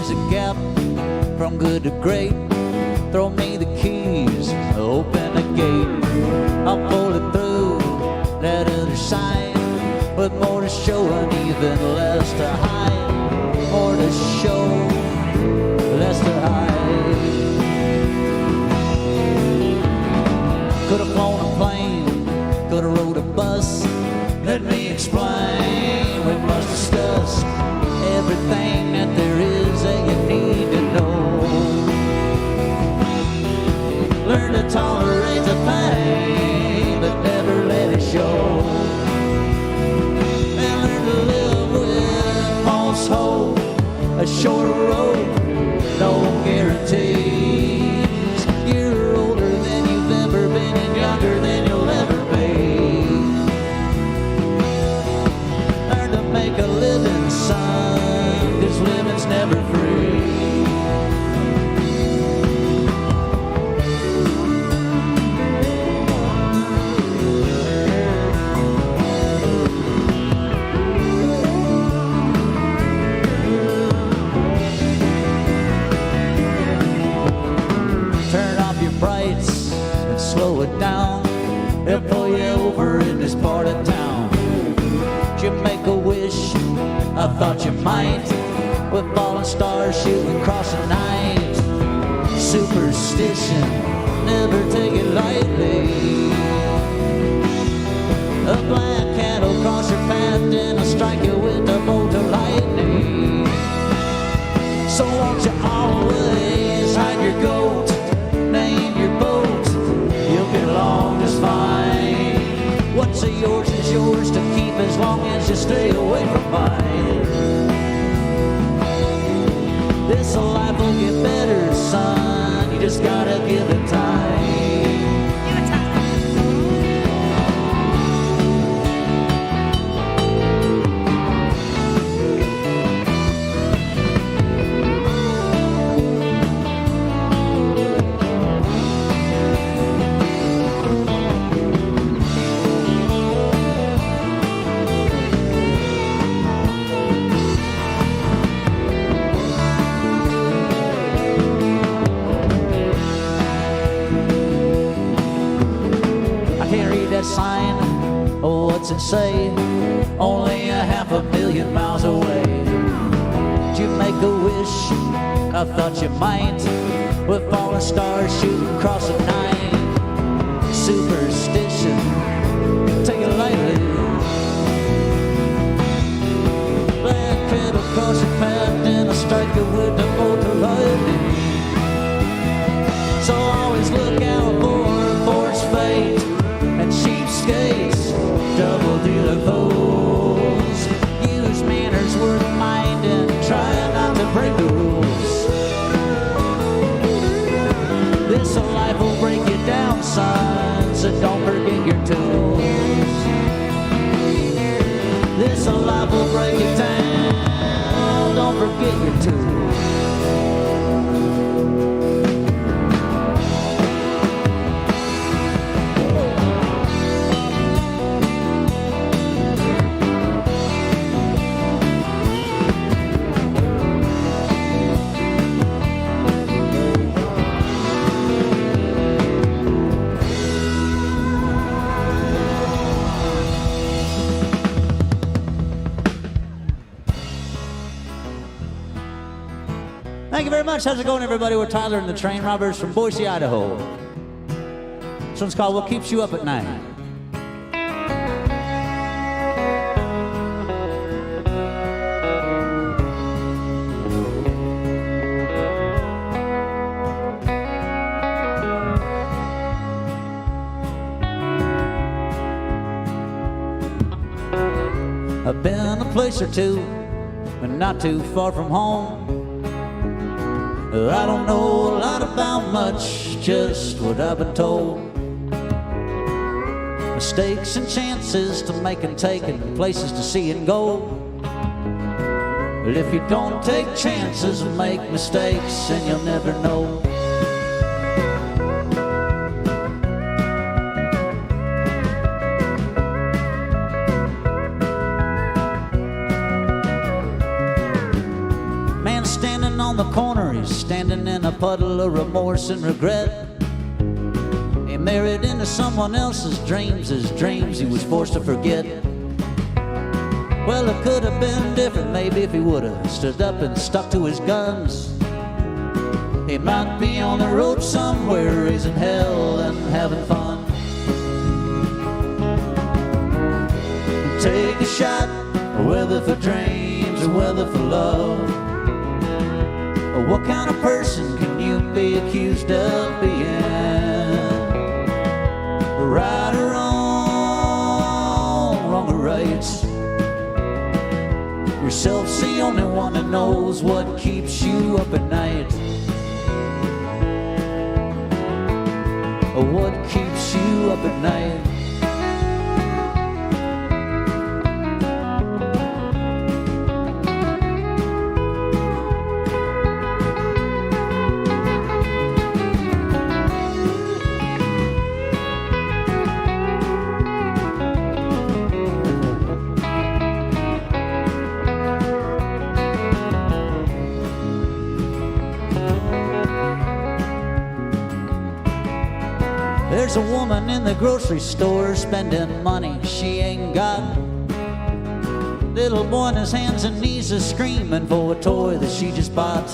there's a gap from good to great, throw me the keys, open the gate. I'll pull it through that other side, with more to show and even less to hide. More to show, less to hide. Could've flown a plane, could've rode a bus. Let me explain, we must discuss everything that there is that you need to know. Learn to tolerate the pain, but never let it show. And learn to live with false hope, a shorter road, no guarantees. You're older than you've ever been and younger than you'll ever be. Learn to make a living, son, 'cause living's never free. Slow it down, they'll pull you over in this part of town. Did you make a wish? I thought you might, with falling stars shooting across the night. Superstition, never take it lightly. A black cat will cross your path and I'll strike you with a bolt of lightning. So won't you always hide your goat, name your boat, you'll get along just fine. What's yours is yours to keep as long as you stay away from mine. This life will get better, son, you just gotta give it time. Sign, oh, what's it say? Only 500,000 miles away. Did you make a wish? I thought you might, with falling stars shooting across the night. Superstition, take it lightly. Black cat will cross your path and I'll strike you with the bolt of lightning. So always look out for its fate. And cheapskates, double dealer fools, use manners worth minding, try not to break the rules. This life will break you down, son, so don't forget your tools. This life will break you down, don't forget your tools. Thank you very much. How's it going, everybody? We're Tylor and the Train Robbers from Boise, Idaho. This one's called What Keeps You Up at Night. I've been a place or two, but not too far from home. I don't know a lot about much, just what I've been told. Mistakes and chances to make and take, and places to see and go. But if you don't take chances and make mistakes, then you'll never know. on the corner, he's standing in a puddle of remorse and regret. He married into someone else's dreams, his dreams he was forced to forget. Well, it could have been different maybe if he would have stood up and stuck to his guns. He might be on the road somewhere, raising hell and having fun. Take a shot, whether for dreams or whether for love. What kind of person can you be accused of being? Right or wrong, wrong or right? Yourself's the only one that knows what keeps you up at night. What keeps you up at night? There's a woman in the grocery store spending money she ain't got. Little boy on his hands and knees is screaming for a toy that she just bought.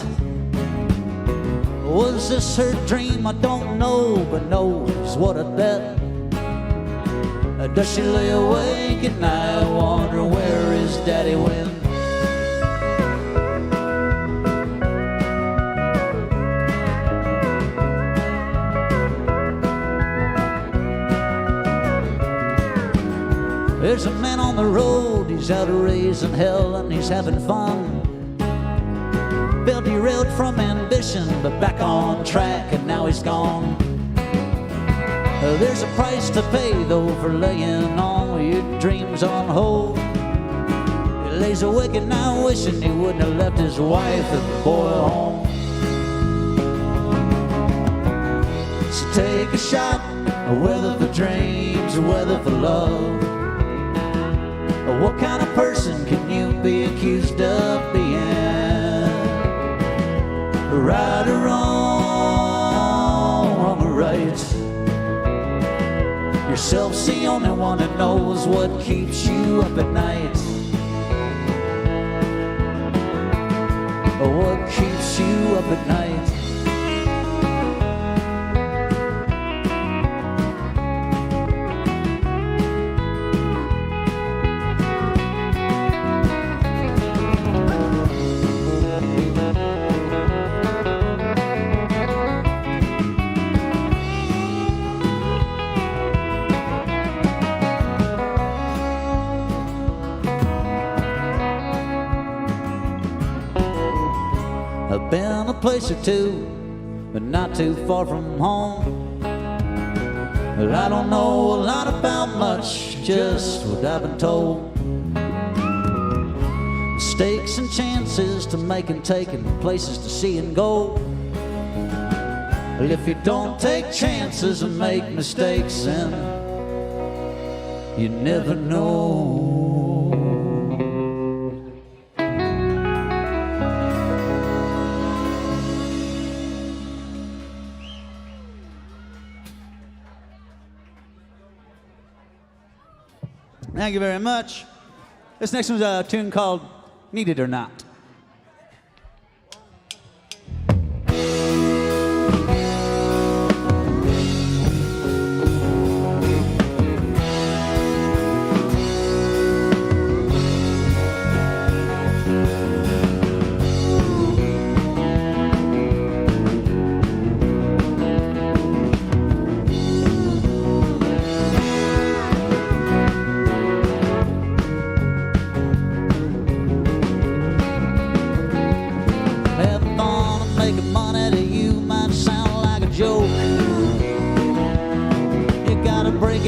Was this her dream? I don't know, but knows what I bet. Does she lay awake at night, wonder where his daddy went? There's a man on the road, he's out raising hell and he's having fun. Felt derailed from ambition, but back on track and now he's gone. There's a price to pay though for laying all your dreams on hold. He lays awake at night wishing he wouldn't have left his wife and boy home. So take a shot, whether for dreams or whether for love. What kind of person can you be accused of being? Right or wrong, wrong or right? Yourself's the only one that knows what keeps you up at night. What keeps you up at night? I've been a place or two, but not too far from home. But I don't know a lot about much, just what I've been told. Mistakes and chances to make and take, and places to see and go. Well, if you don't take chances and make mistakes, then you never know. Thank you very much. This next one's a tune called Need It or Not.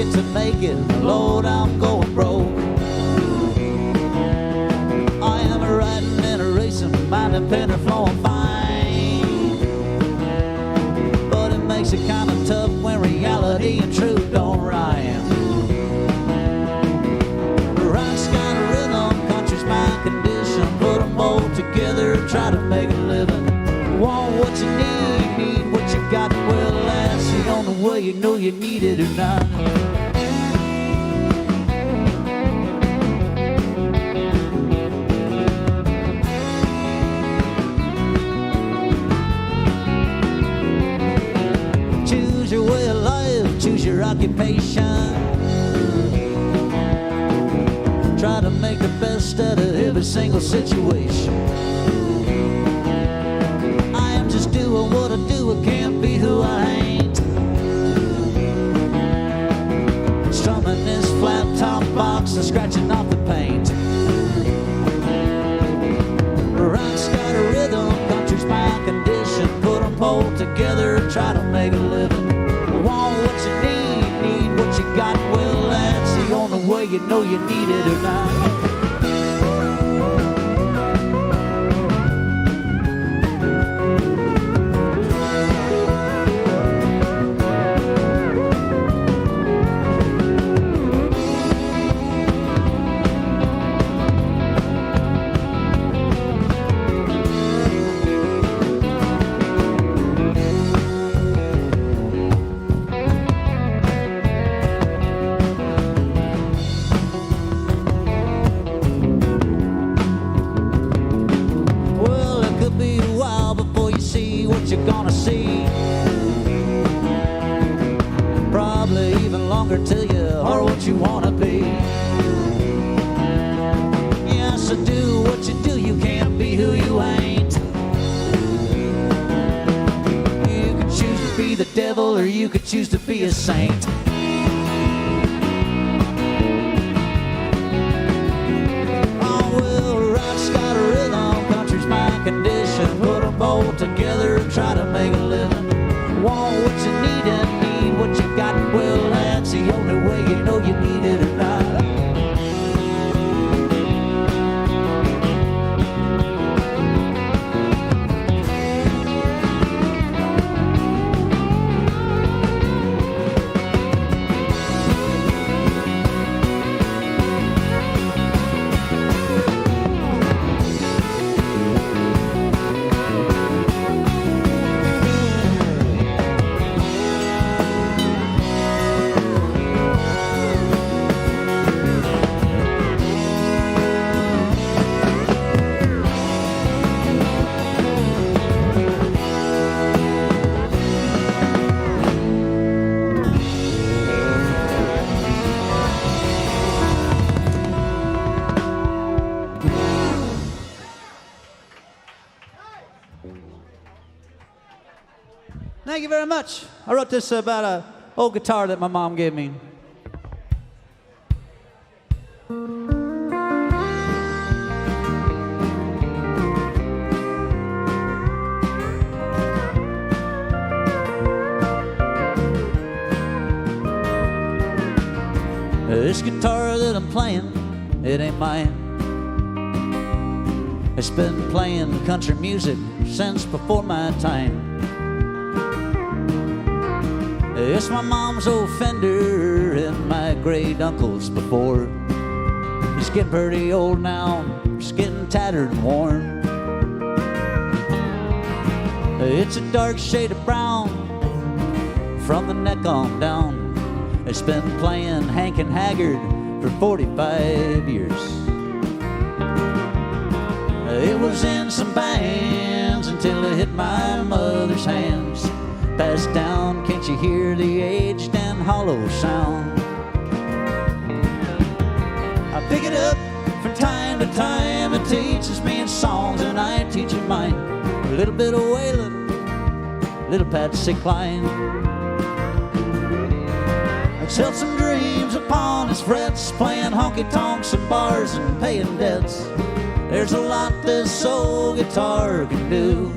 To make it, Lord, I'm going broke. I am a riding and a racing, mind and pen are flowing fine. But it makes it kind of tough when reality and truth don't rhyme. Rock's got a rhythm, country's my condition. Put them both together, try to make a living. you need it or not. Choose your way of life, choose your occupation. Try to make the best out of every single situation. I am just doing what I do, I can't be who I ain't. Strumming this flat top box and scratching off the paint. Rock's got a rhythm, country's my condition. Put them all together, try to make a living. Want what you need what you got. Well, that's the only way you know you need it or not. You're gonna see probably even longer till you are what you wanna be. Yes, so do what you do, you can't be who you ain't. You could choose to be the devil or you could choose to be a saint. Oh well, rock's got a rhythm, country's my condition. Put them both together, try to make a living. Want what you need and need what you got. Well, that's the only way you know you need it or not. Thank you very much. I wrote this about an old guitar that my mom gave me. This guitar that I'm playing, it ain't mine. It's been playing country music since before my time. It's my mom's old Fender and my great uncle's before. He's getting pretty old now, it's getting tattered and worn. It's a dark shade of brown from the neck on down. It's been playing Hank and Haggard for 45 years. It was in some bands until it hit my mother's hands. Passed down, can't you hear the aged and hollow sound? I pick it up from time to time. It teaches me in songs and I teach it mine. A little bit of Waylon, a little Patsy Cline. It's held some dreams upon its frets, playing honky-tonks and bars and paying debts. There's a lot this old guitar can do.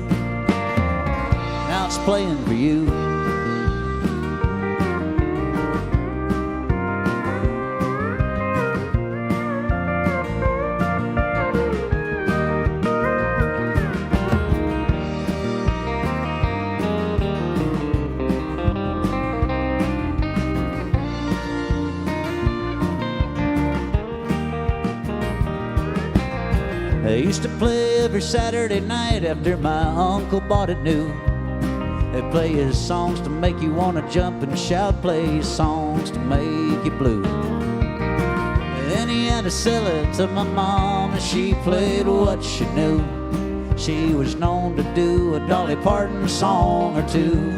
Now it's playing for you. I used to play every Saturday night after my uncle bought it new. They play his songs to make you want to jump and shout, play his songs to make you blue. Then he had to sell it to my mom, and she played what she knew. She was known to do a Dolly Parton song or two.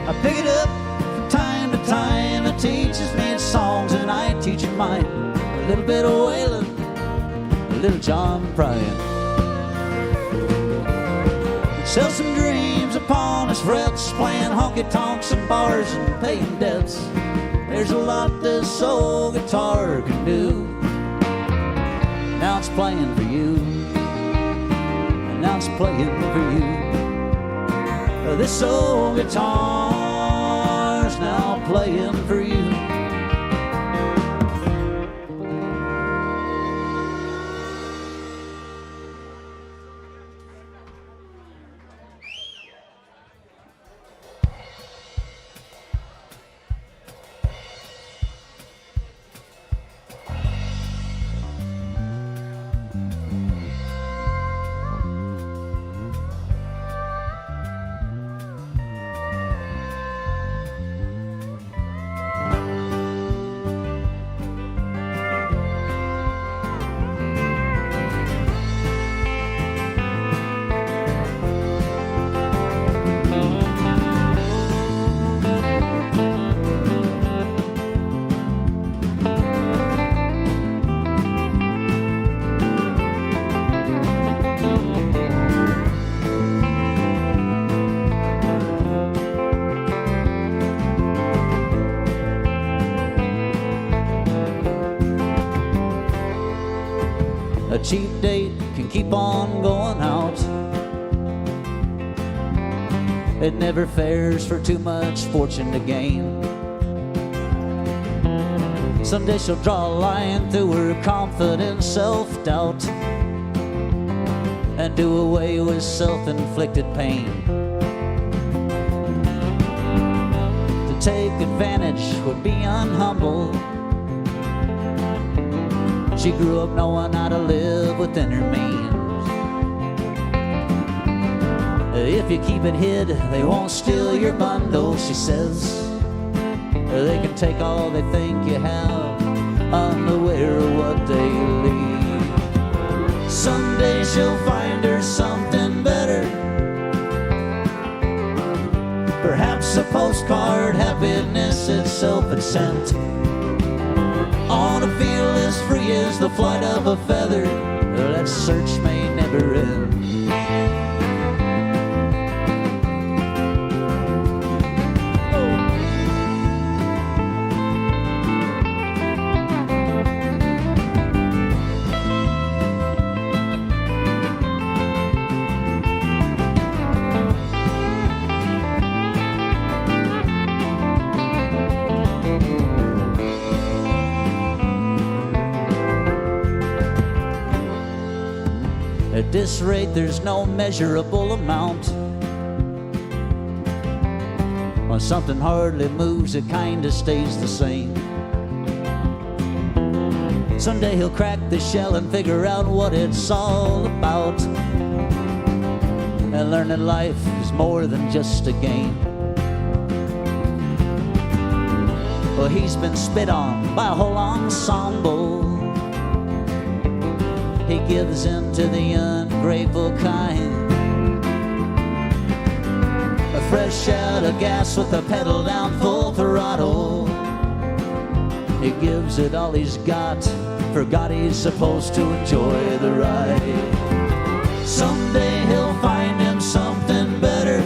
I pick it up from time to time. It teaches me its songs, and I teach it mine. A little bit of Waylon, a little John Prine. Sell some dreams upon his frets, playing honky-tonks and bars and paying debts. There's a lot this old guitar can do. Now it's playing for you, and now it's playing for you. This old guitar's now playing for you. A cheap date can keep on going out. It never fares for too much fortune to gain. Someday she'll draw a line through her confident self-doubt and do away with self-inflicted pain. To take advantage would be unhumble. She grew up knowing how to live within her means. If you keep it hid, they won't steal your bundle, she says. They can take all they think you have, unaware of what they leave. Someday she'll find her something better, perhaps a postcard happiness itself had sent. On a feel as free as the flight of a feather, that search may never end. At this rate, there's no measurable amount. When something hardly moves, it kinda stays the same. Someday he'll crack the shell and figure out what it's all about, and learn that life is more than just a game. Well, he's been spit on by a whole ensemble. He gives in to the ungrateful kind. A fresh out of gas with the pedal down full throttle. He gives it all he's got, forgot he's supposed to enjoy the ride. Someday he'll find him something better,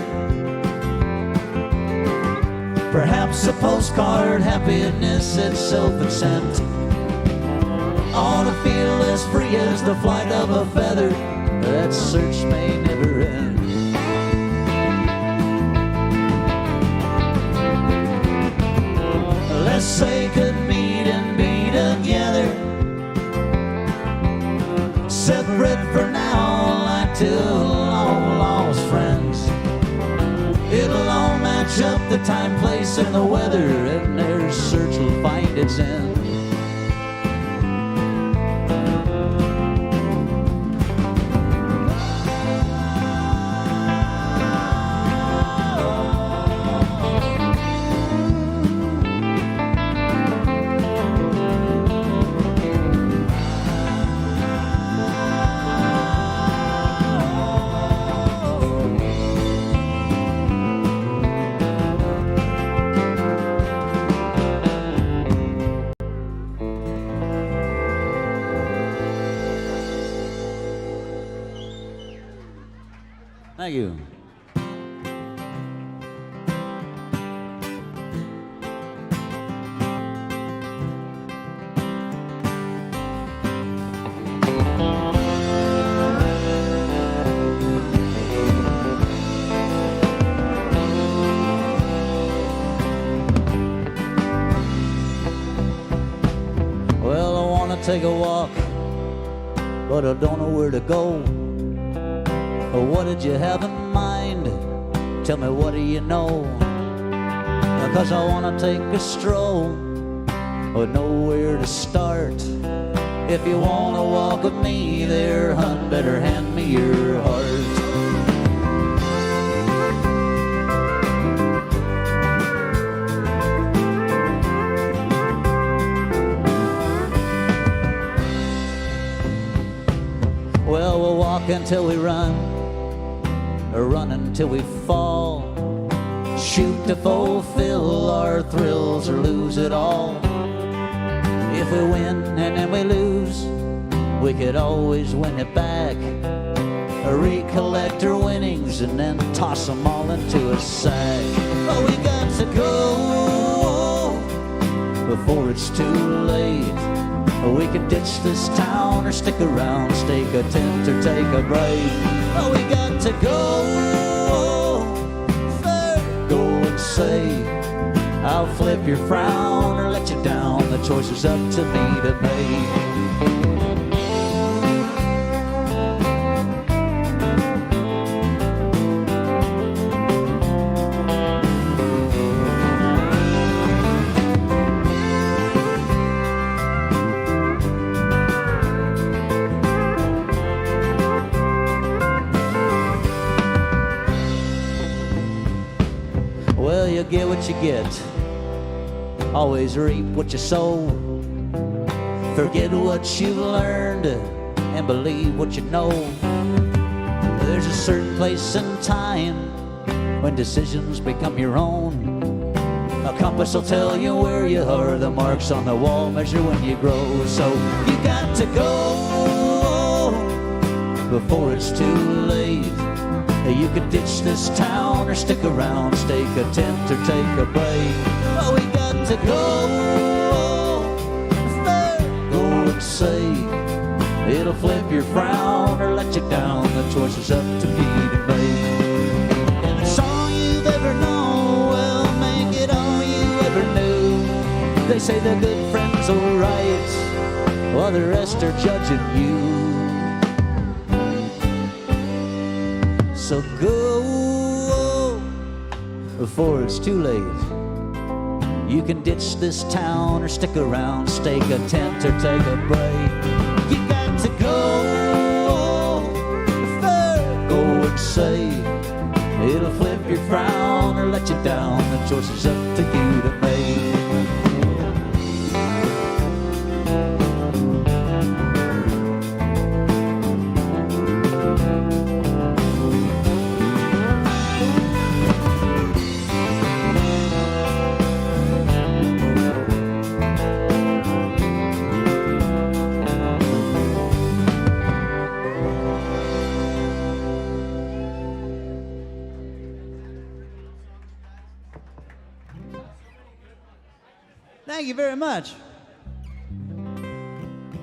perhaps a postcard happiness itself had sent. On a feel as free as the flight of a feather, that search may never end. Let's say could meet and be together, separate for now like two long lost friends. It'll all match up, the time, place, and the weather, and their search will find its end. Thank you. Well, I want to take a walk, but I don't know where to go. What did you have in mind? Tell me, what do you know? Because I want to take a stroll, but nowhere to start. If you want to walk with me there, hun, better hand me your heart. Well, we'll walk until we run, or run until we fall. Shoot to fulfill our thrills or lose it all. If we win and then we lose, we could always win it back. Or recollect our winnings and then toss them all into a sack. But we got to go before it's too late. We can ditch this town or stick around, stake a tent or take a break. Oh, we got to go, go and say, I'll flip your frown or let you down. The choice is up to me to make. Well, you get what you get. Always reap what you sow. Forget what you've learned and believe what you know. There's a certain place and time when decisions become your own. A compass will tell you where you are. The marks on the wall measure when you grow. So you got to go before it's too late. You could ditch this town or stick around, stake a tent or take a break. Oh, we got to go, go and say, it'll flip your frown or let you down. The choice is up to me to make. And it's all you've ever known, well, make it all you ever knew. They say the good friends are right, while the rest are judging you. So go before it's too late. You can ditch this town or stick around, stake a tent or take a break. You got to go, go and say, it'll flip your frown or let you down. The choice is up to you to make. Thank you very much.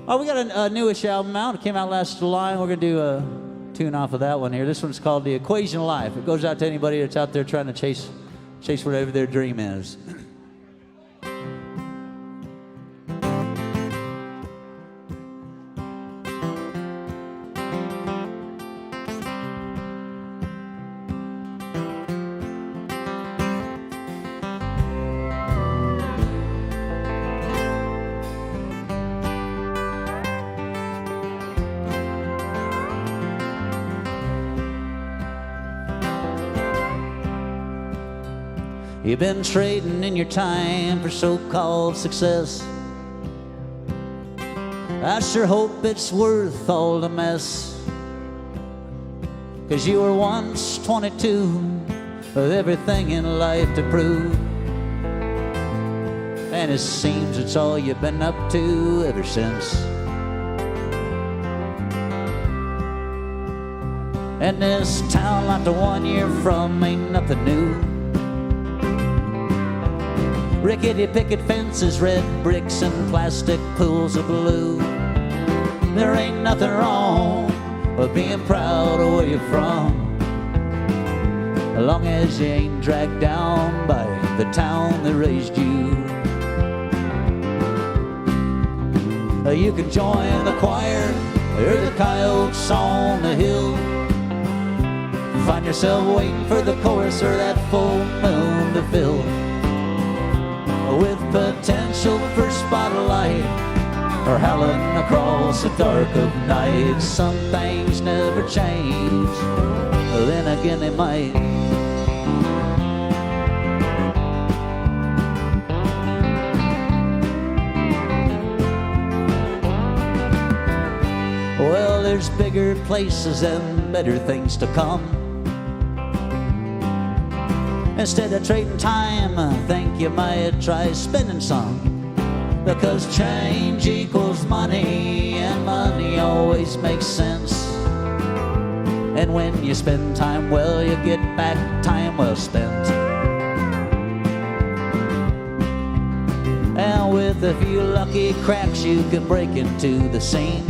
Oh, we got a newish album out. It came out last July, and we're going to do a tune off of that one here. This one's called The Equation of Life. It goes out to anybody that's out there trying to chase whatever their dream is. You've been trading in your time for so-called success. I sure hope it's worth all the mess. 'Cause you were once 22 with everything in life to prove. And it seems it's all you've been up to ever since. And this town, like the one you're from, ain't nothing new. Rickety picket fences, red bricks, and plastic pools of blue. There ain't nothing wrong with being proud of where you're from, as long as you ain't dragged down by the town that raised you. You can join the choir or the coyotes on the hill. Find yourself waiting for the chorus or that full moon to fill, with potential for spotlight or howling across the dark of night. Some things never change, then again they might. Well, there's bigger places and better things to come. Instead of trading time, I think you might try spending some, because change equals money, and money always makes sense. And when you spend time well, you get back time well spent. And with a few lucky cracks, you can break into the scene,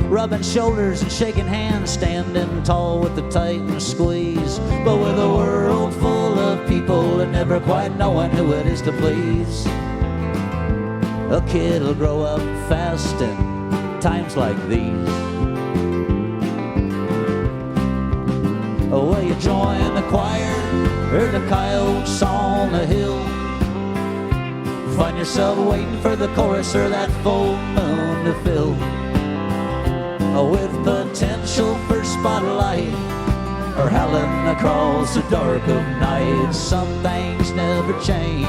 rubbing shoulders and shaking hands, standing tall with the tight squeeze. But with a world full of people and never quite knowing who it is to please, a kid'll grow up fast in times like these. Well, you join the choir or the coyotes on the hill. Find yourself waiting for the chorus or that full moon to fill, with potential for spotlight or howling across the dark of night. Some things never change,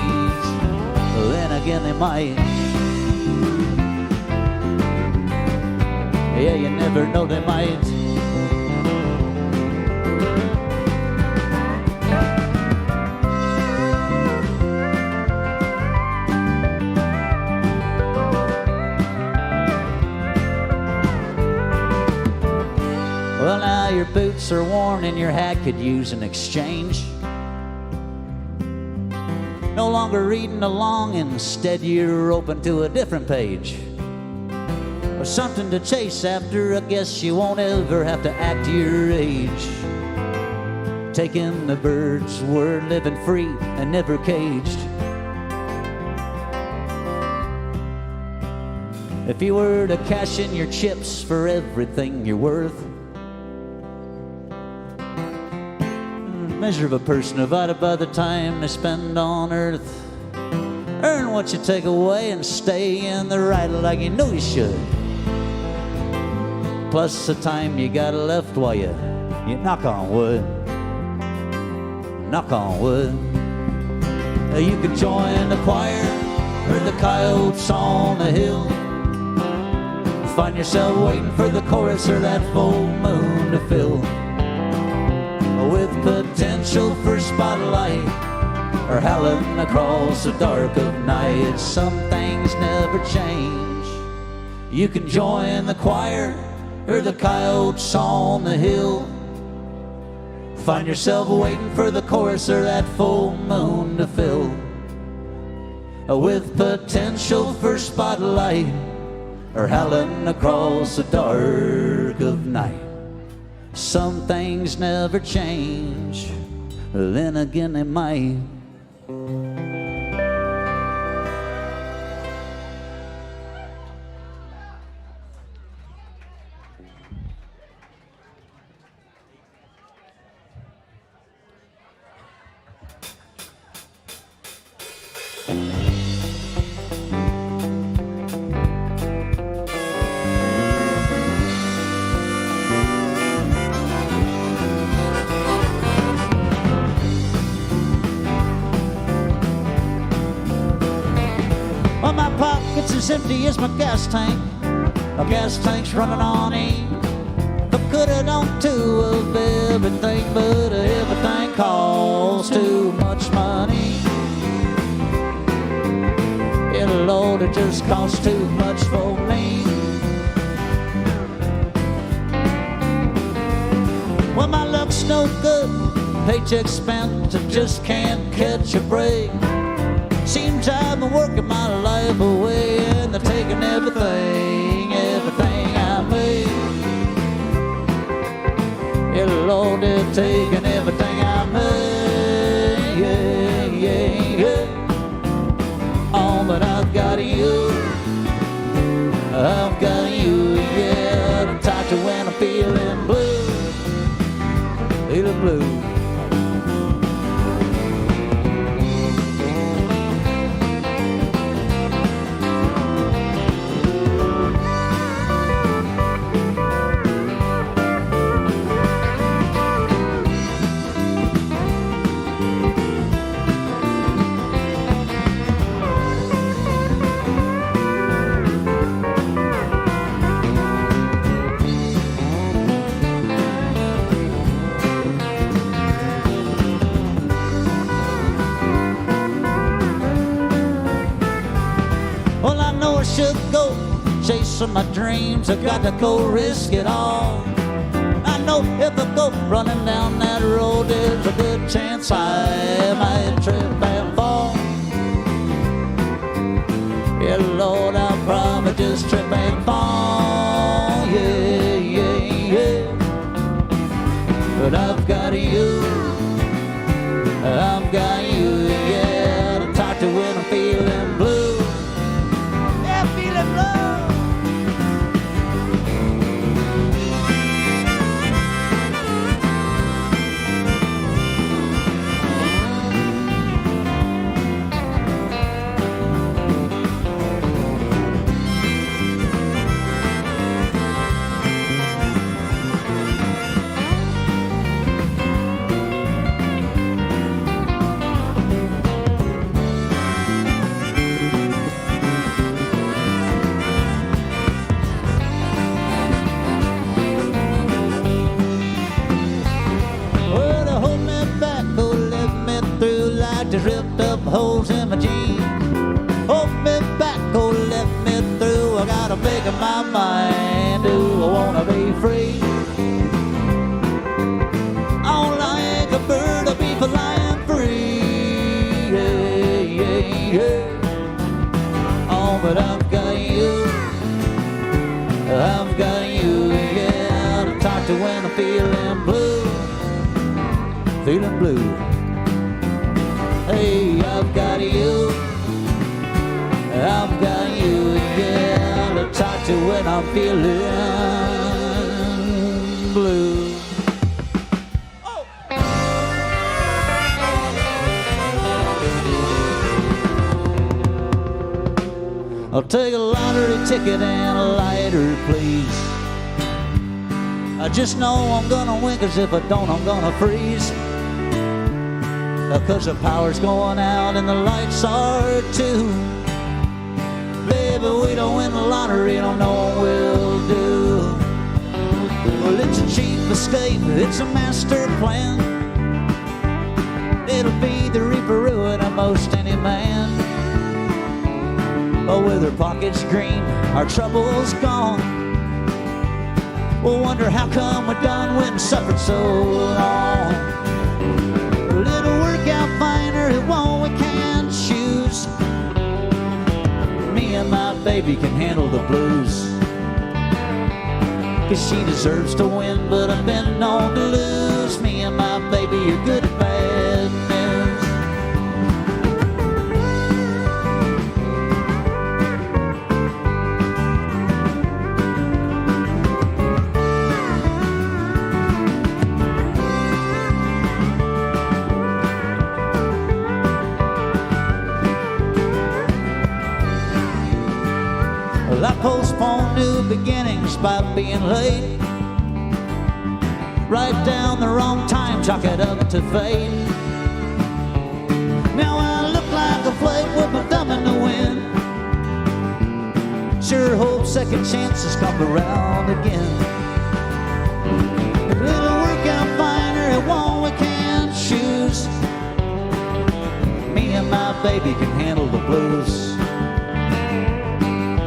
then again they might. Yeah, you never know, they might. Well, now your boots are worn and your hat could use an exchange. No longer reading along, instead you're open to a different page, or something to chase after. I guess you won't ever have to act your age, taking the bird's word, living free and never caged. If you were to cash in your chips for everything you're worth, measure of a person divided by the time they spend on earth, earn what you take away and stay in the right like you know you should, plus the time you got left while you knock on wood. Knock on wood. You can join the choir or the coyotes on the hill. Find yourself waiting for the chorus or that full moon to fill, with potential for spotlight or howling across the dark of night. Some things never change. You can join the choir or the coyotes on the hill. Find yourself waiting for the chorus or that full moon to fill, with potential for spotlight or howling across the dark of night. Some things never change, then again they might. Well, my pocket's as empty as my gas tank. My gas tank's running on E. But coulda done two of everything, but everything costs too much money. Yeah, Lord, it just costs too much for me. Well, my luck's no good, paycheck spent, I just can't catch a break. Seems I've been working my life away, and they're taking everything, everything I made. Yeah, Lord, they're taking everything I made. Yeah, yeah, yeah. Oh, but I've got you. I've got you, yeah. To talk to when I'm feeling blue, feeling blue. Well, I know I should go chasing my dreams. I got to go risk it all. I know if I go running down that road, there's a good chance I might trip and fall. Yeah, Lord, I'll probably just trip and fall. Yeah, yeah, yeah. But I've got you. I've got you, yeah. To talk to when I'm feeling blue. Feeling love. Just ripped up holes in my jeans. Hold me back, oh, let me through. I gotta make up my mind. Do I wanna be free? Oh, like a bird, I'll be flying free. Yeah, yeah, yeah. Oh, but I've got you. I've got you, yeah. To talk to when I'm feeling blue. Feeling blue. Hey, I've got you. I've got you, yeah. To talk to when I'm feeling blue. Oh. I'll take a lottery ticket and a lighter, please. I just know I'm gonna win, 'cause if I don't, I'm gonna freeze. 'Cause the power's going out and the lights are too. Baby, we don't win the lottery, don't know what we'll do. Well, it's a cheap escape, it's a master plan. It'll be the reaper ruin of most any man. Oh, with our pockets green, our trouble's gone. We'll wonder how come we're done when we suffered so long. It'll work out finer, it won't, we can't choose. Me and my baby can handle the blues. 'Cause she deserves to win, but I've been known to lose. Me and my baby are good at bad news. Well, I postpone new beginnings by being late. Write down the wrong time, chalk it up to fate. Now I look like a flake with my thumb in the wind. Sure hope second chances come around again. If it'll work out finer, it won't, we can't choose. Me and my baby can handle the blues.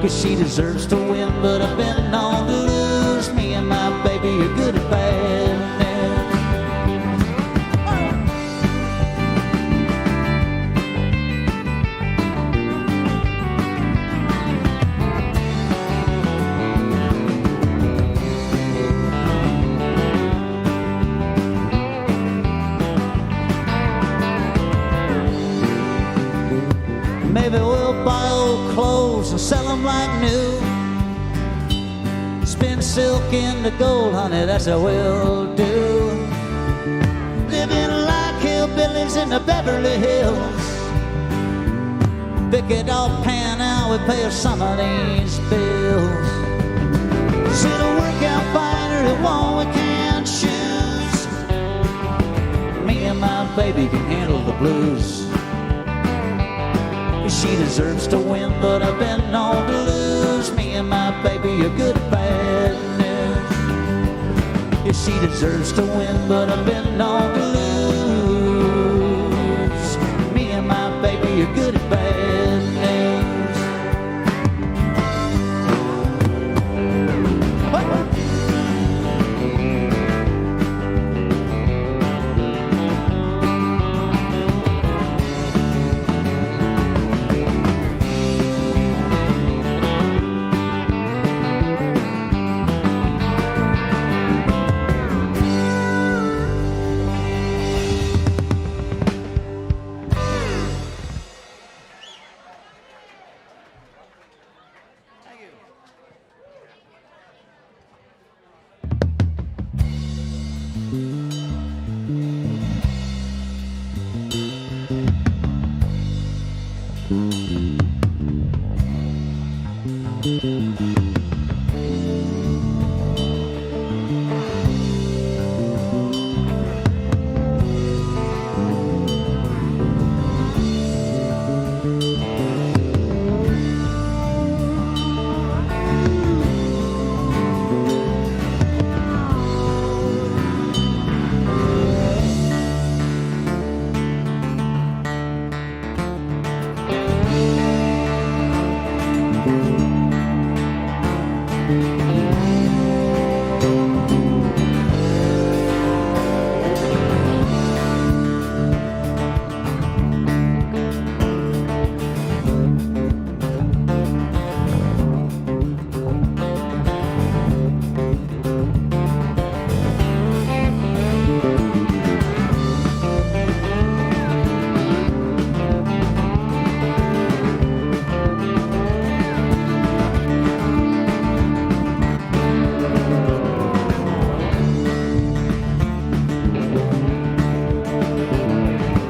'Cause she deserves to win, but I've been known to lose. Me and my baby are good at bad news. clothes and sell them like new. Spin silk into gold, honey, that's how we'll do. Living like hillbillies in the Beverly Hills. Pick it off, pan out, we pay some of these bills. See the workout fighter who won we can't choose. Me and my baby can handle the blues. She deserves to win, but I've been known to lose. Me and my baby are good at bad news. Yeah, she deserves to win, but I've been known to lose. Me and my baby are good at bad news.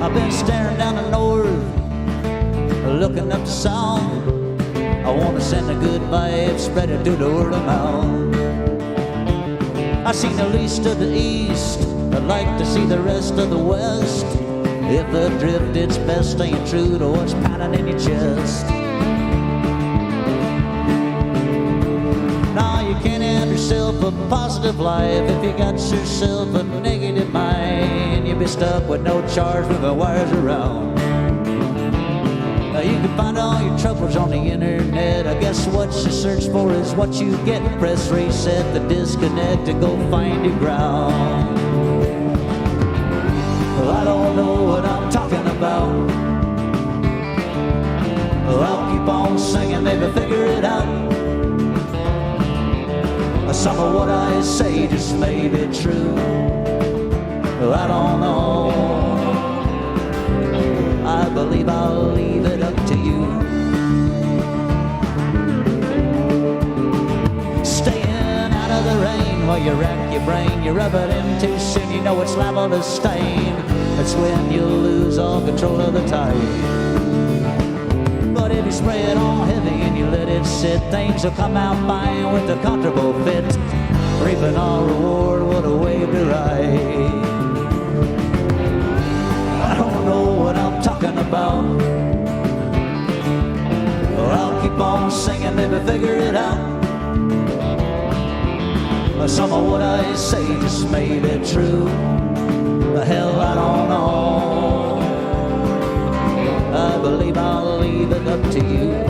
I've been staring down the north, looking up the south. I want to send a good vibe, spread it through the word of mouth. I seen the least of the east, I'd like to see the rest of the west. If the drift, it's best staying true to what's pounding in your chest. Now you can't have yourself a positive life if you got yourself a negative mind. You'll be stuck with no charge moving wires around. Now you can find all your troubles on the internet. I guess what you search for is what you get. Press reset, the disconnect, to go find your ground. Well, I don't know what I'm talking about. Well, I'll keep on singing, maybe figure it out. Some of what I say just may be true. Well, I don't know. I believe I'll leave it up to you. Staying out of the rain while you rack your brain. You rub it in too soon, you know it's liable to stain. That's when you lose all control of the tide. But if you spray it on heavy and you let it sit, things will come out fine with a comfortable fit. Reaping all reward, what a way to ride. I don't know what I'm talking about. Or I'll keep on singing, maybe figure it out. Some of what I say just may be true. Hell, I don't know. I believe I'll leave it up to you.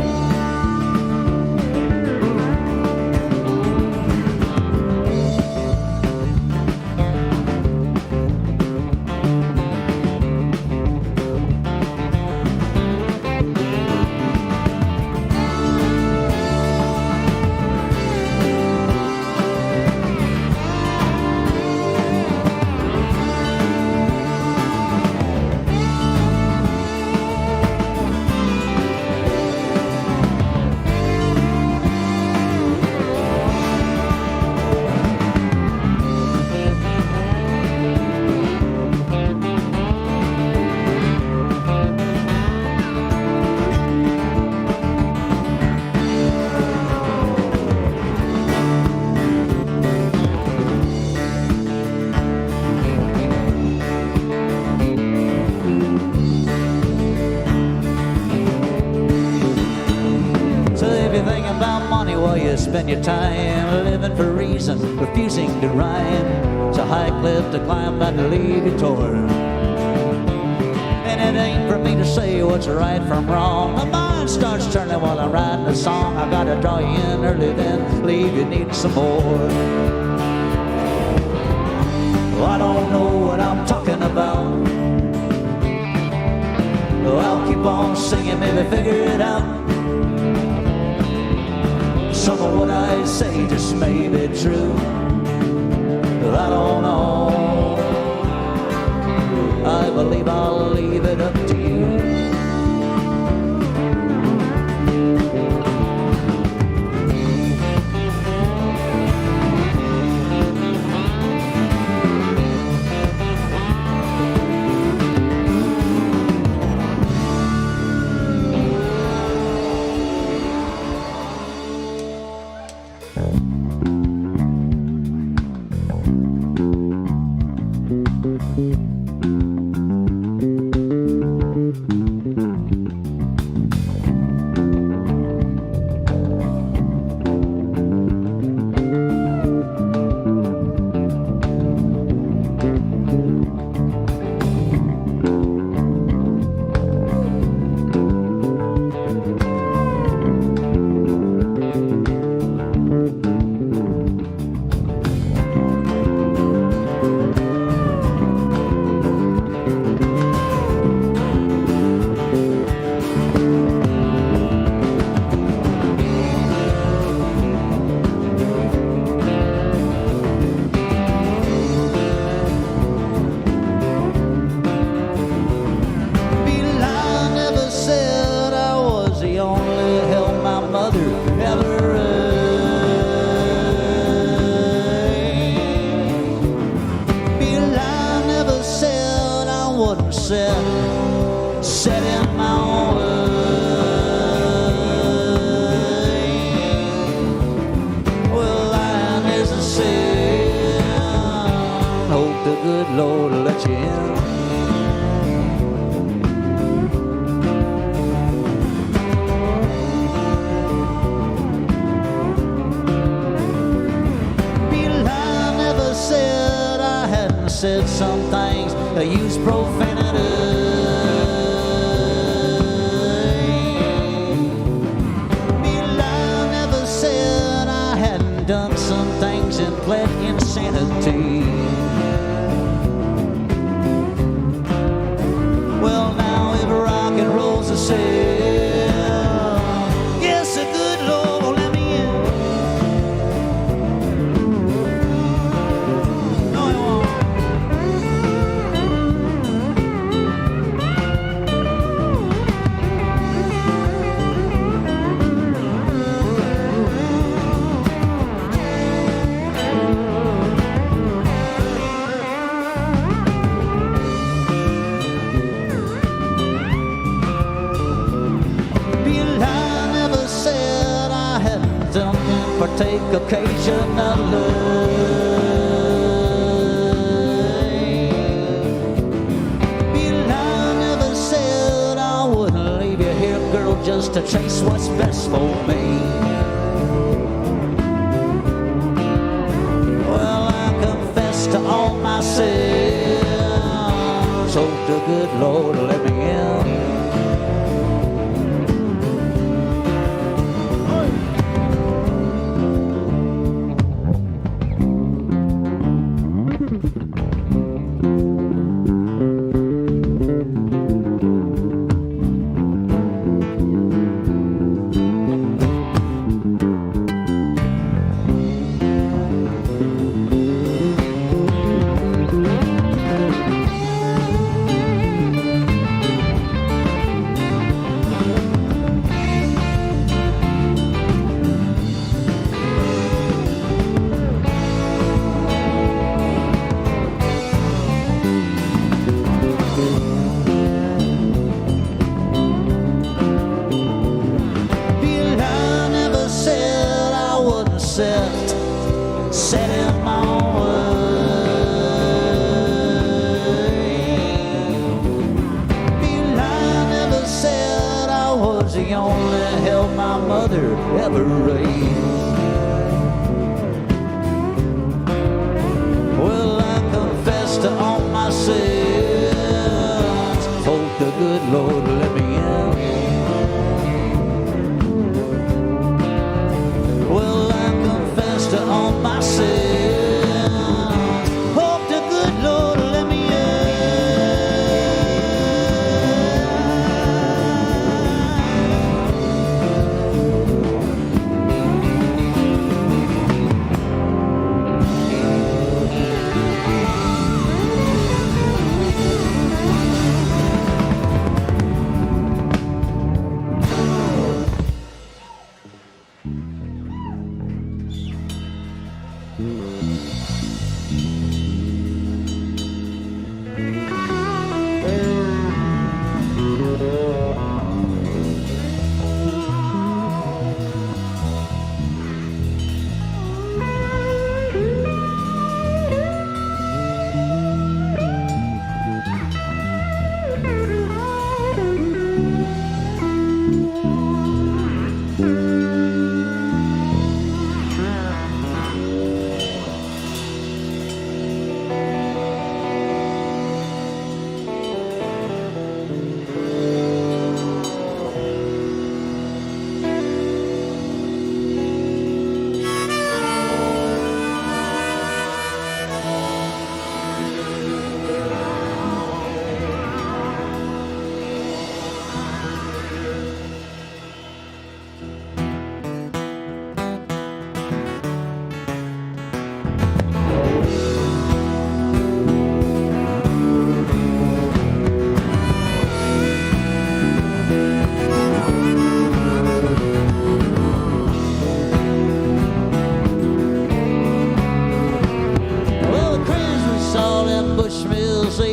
about money while you spend your time living for reason, refusing to rhyme. It's a high cliff to climb that'll leave you torn. And it ain't for me to say what's right from wrong. My mind starts turning while I'm writing a song. I gotta draw you in early, then leave you needing some more. Well, I don't know what I'm talking about. Well, I'll keep on singing, maybe figure it out. Some of what I say just may be true. Well, I don't know. I believe I'll leave it up to you. Set in my own way. Well, lying is a sin. Hope the good Lord will let you in. Well, I never said I hadn't said some things that use profanity. Done some things and pled insanity. Well, now if rock and roll's a sin, yes, the good Lord will let me in. No, it won't. Partake occasionally. Well, I never said I wouldn't leave you here, girl, just to chase what's best for me. Well, I confess to all my sins. Hope the good Lord will let me in. Set in my own way. Well, I never said I was the only help my mother ever raised. Well, I confess to all my sins. Hope the good Lord let me in. Well, I confess to all my sins. Hope the good Lord let me in.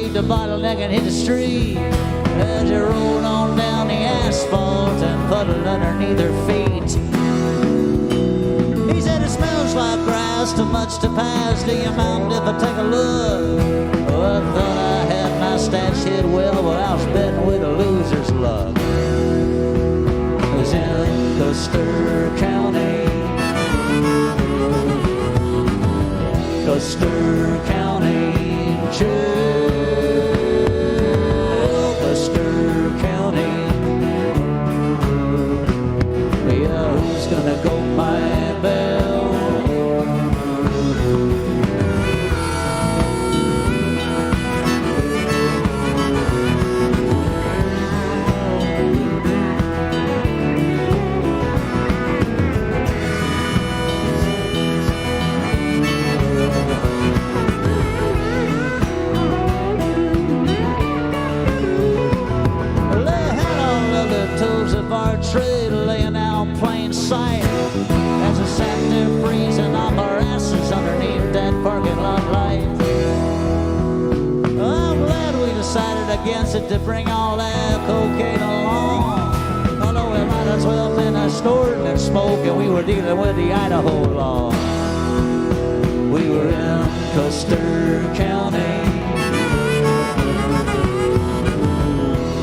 The bottleneck and hit the street as you rolled on down the asphalt and puddled underneath her feet. He said it smells like grass, too much to pass. Do you mind if I take a look? Oh, I thought I had my stash hid well, but I was betting with a loser's luck. It was in Custer County, Custer County Jail. Gonna go my bell. Lay hand on the tools of our trade, laying out plain sight as I sat there freezing off our asses underneath that parking lot light. I'm glad we decided against it to bring all that cocaine along. Although it might as well been a snorting and smoking, we were dealing with the Idaho law. We were in Custer County,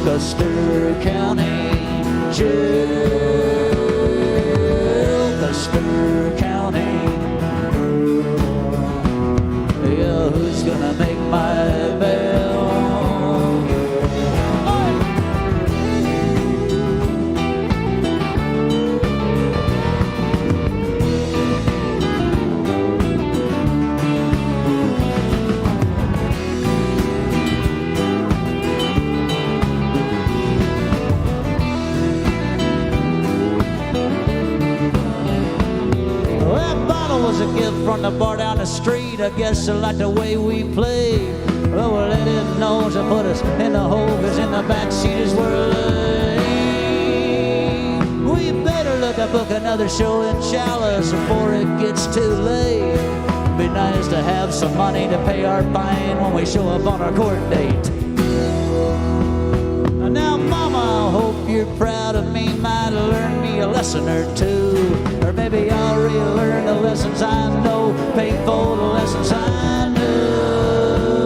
Custer County Jail. Custer County. Yeah, who's gonna make my bell? Was a gift from the bar down the street. I guess they like the way we played. Well, we let it know to put us in the hole, 'cause in the backseat is where lay. We better look to book another show in Chalice before it gets too late. Be nice to have some money to pay our fine when we show up on our court date. Now, Mama, I hope you're proud of me. Might have learned me a lesson or two, or maybe I'll relearn the lessons I know, pay for the lessons I knew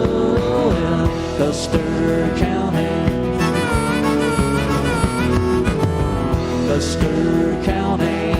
in Custer County, Custer County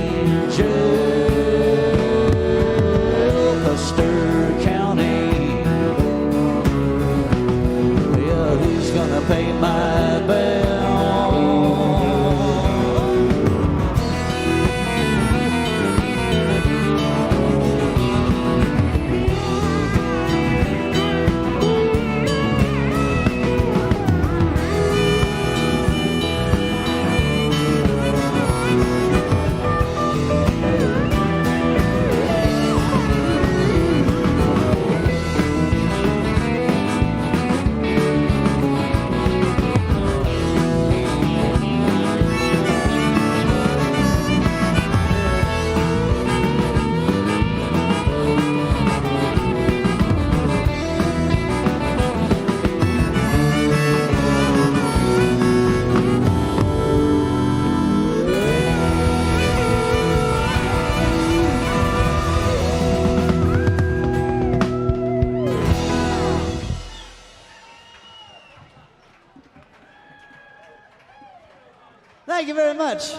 Thank you very much.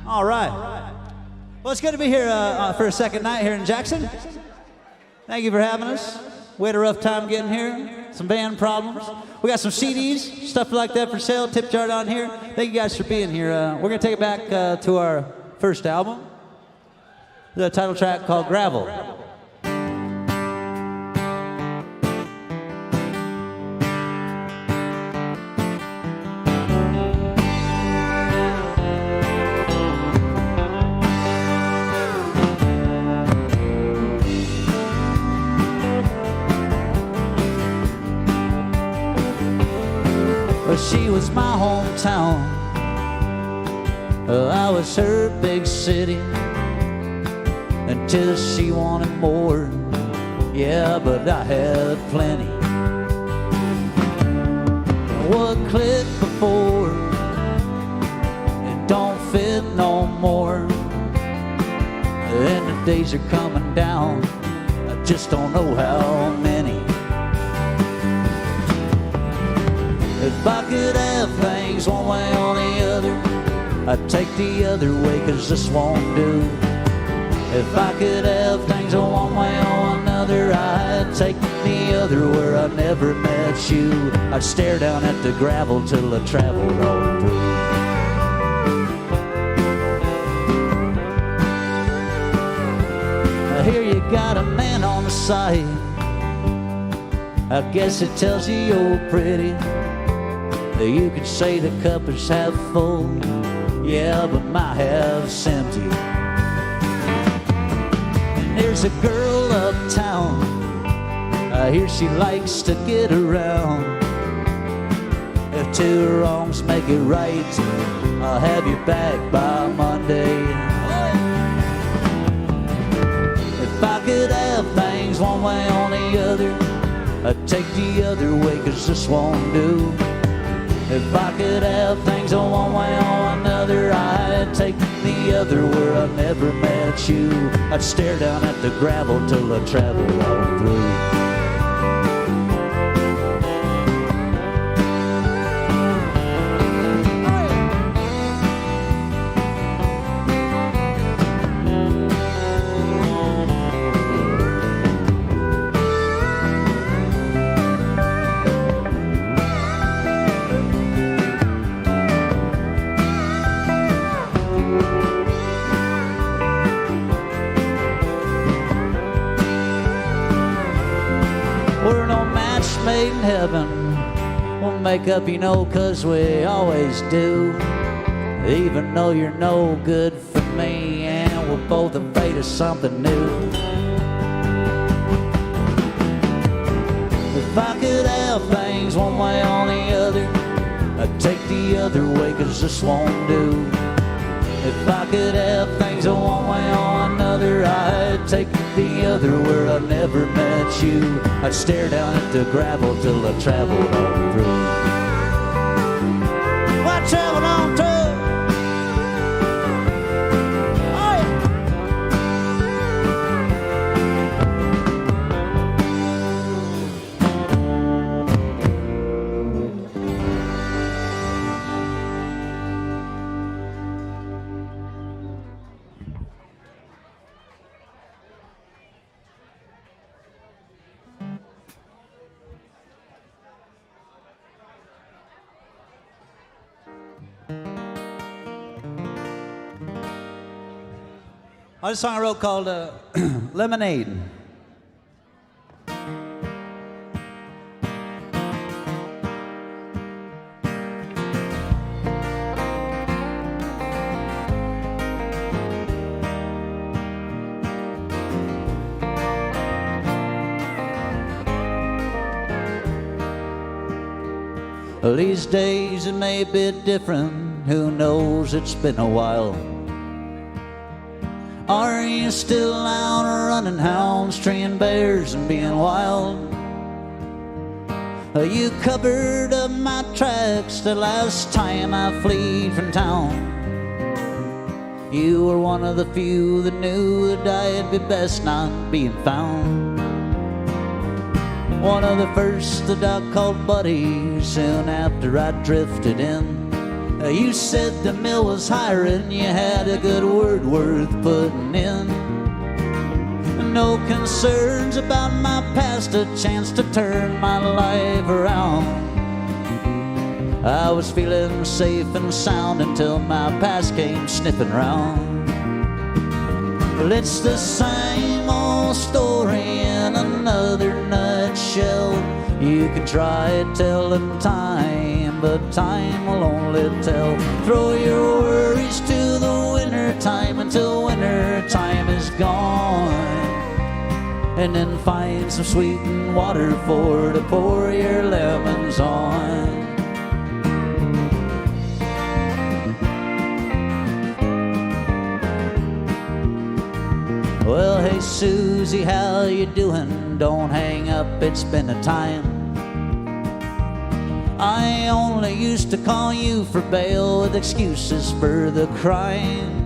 All right. Well, it's good to be here for a second night here in Jackson. Thank you for having us. We had a rough time getting here. Some band problems. We got some CDs, stuff like that for sale. Tip jar on here. Thank you guys for being here. We're going to take it back to our first album. The title track called Gravel. She was my hometown. I was her big city until she wanted more. Yeah, but I had plenty. What clicked before, it don't fit no more. And the days are coming down, I just don't know how many. If I could have things one way or the other, I'd take the other way, 'cause this won't do. If I could have things one way or another, I'd take the other where I never met you. I'd stare down at the gravel till I traveled all through. I hear you got a man on the side. I guess it tells you you're pretty. You could say the cup is half full, yeah, but my half's empty. And there's a girl uptown, I hear she likes to get around. If two wrongs make it right, I'll have you back by Monday. If I could have things one way or the other, I'd take the other way, 'cause this won't do. If I could have things one way or another, I'd take the other where I never met you. I'd stare down at the gravel till I traveled all through. Made in heaven, we'll make up, you know, 'cause we always do. Even though you're no good for me, and we're both afraid of something new. If I could have things one way or the other, I'd take the other way, 'cause this won't do. If I could have things one way or another, I'd take the other where I never met you. I'd stare down at the gravel till I traveled on through. Well, I traveled on through. I just song I wrote called Lemonade. Well, these days it may be different, who knows, it's been a while. Are you still out running hounds, treeing bears and being wild? You covered up my tracks the last time I fled from town. You were one of the few that knew that I'd be best not being found. One of the first that I called buddy soon after I drifted in. You said the mill was hiring, you had a good word worth putting in. No concerns about my past, a chance to turn my life around. I was feeling safe and sound until my past came sniffing round. Well, it's the same old story in another nutshell. You can try telling time, but time will only tell. Throw your worries to the winter time until winter time is gone, and then find some sweetened water to pour your lemons on. Well, hey Susie, how you doing? Don't hang up, it's been a time. I only used to call you for bail with excuses for the crime.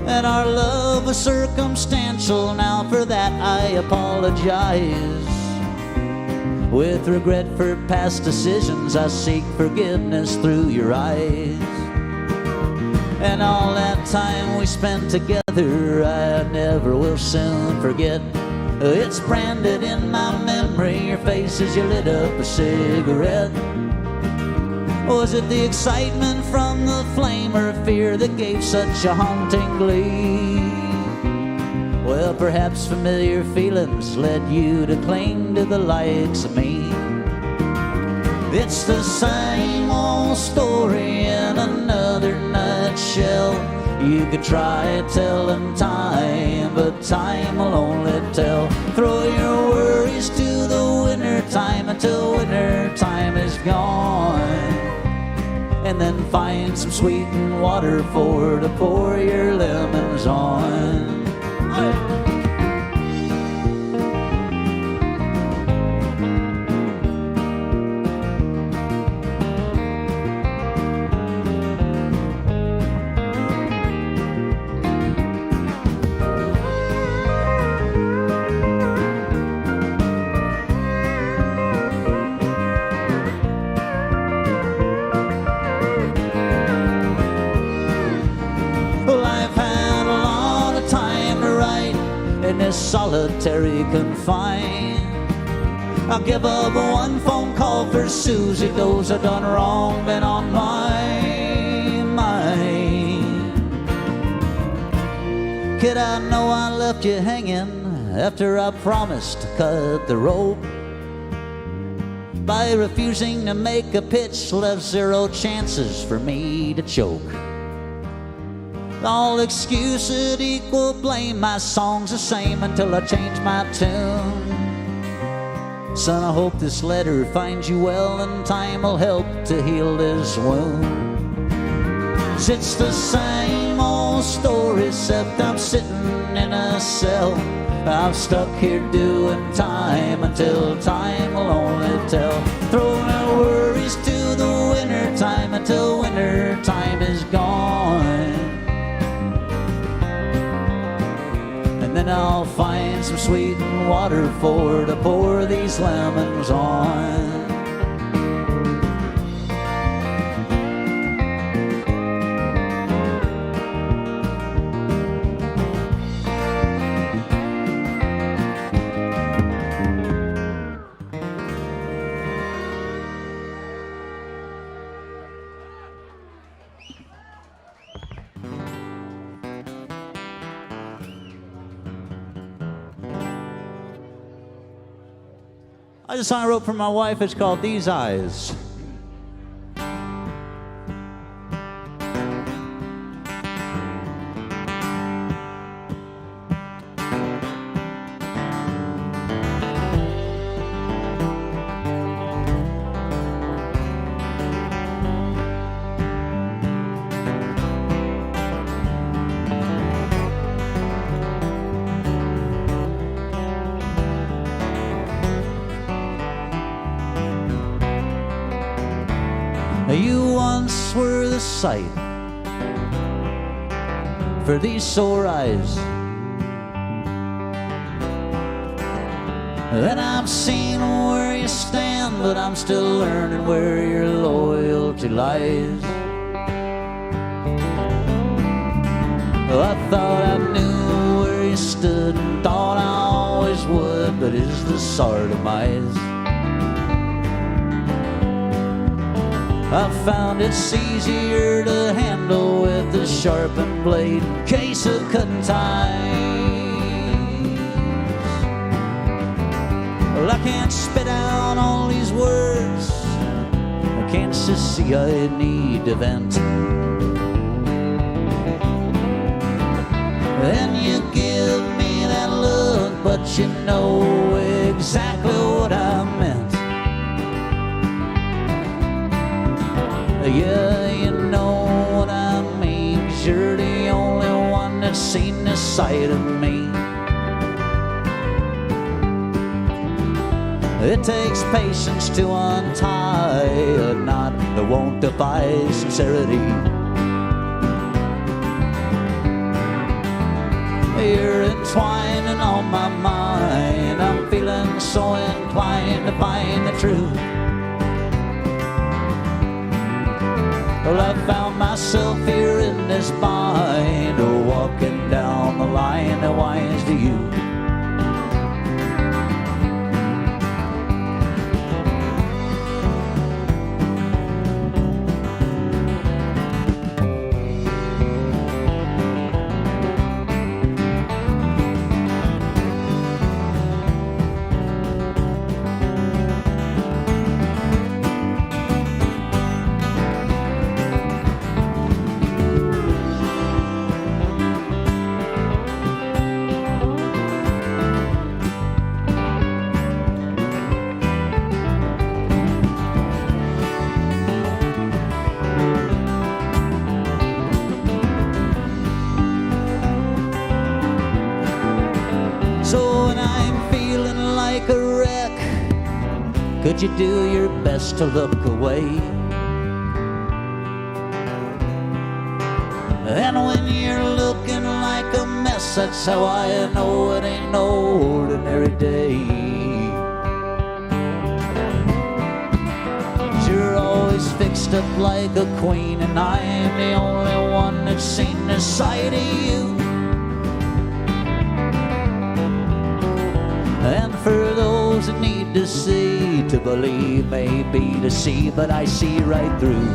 And our love was circumstantial, now for that I apologize. With regret for past decisions, I seek forgiveness through your eyes. And all that time we spent together, I never will soon forget. It's branded in my memory, your face as you lit up a cigarette. Was it the excitement from the flame or fear that gave such a haunting glee? Well, perhaps familiar feelings led you to cling to the likes of me. It's the same old story in another nutshell. You could try telling time, but time will only tell. Throw your worries to the winter time until winter time is gone, and then find some sweetened water to pour your lemons on. Solitary confine, I'll give up one phone call for Susie. Those I done wrong been on my mind. Kid, I know I left you hanging after I promised to cut the rope. By refusing to make a pitch, left zero chances for me to choke. All excuses equal blame, my song's the same until I change my tune. Son, I hope this letter finds you well, and time will help to heal this wound. It's the same old story, except I'm sitting in a cell. I'm stuck here doing time until time will only tell. Throw my worries to the winter time until winter time is gone, and then I'll find some sweetened water to pour these lemons on. The song I wrote for my wife is called These Eyes. You once were the sight for these sore eyes, and I've seen where you stand, but I'm still learning where your loyalty lies. Well, I thought I knew where you stood and thought I always would, but is the sore demise. I found it's easier to handle with a sharpened blade in case of cutting ties. Well, I can't spit out all these words, I can't just see I need to vent. And you give me that look, but you know exactly what I meant. Yeah, you know what I mean, 'cause you're the only one that's seen this side of me. It takes patience to untie a knot that won't defy sincerity. You're entwining on my mind, I'm feeling so inclined to find the truth. Well, I found myself here in this bind, walking down the line that winds to you. Could you do your best to look away? And when you're looking like a mess, that's how I know it ain't no ordinary day. You're always fixed up like a queen, and I am the only one that's seen this side of you. And for those that need to see, to believe may be to see, but I see right through.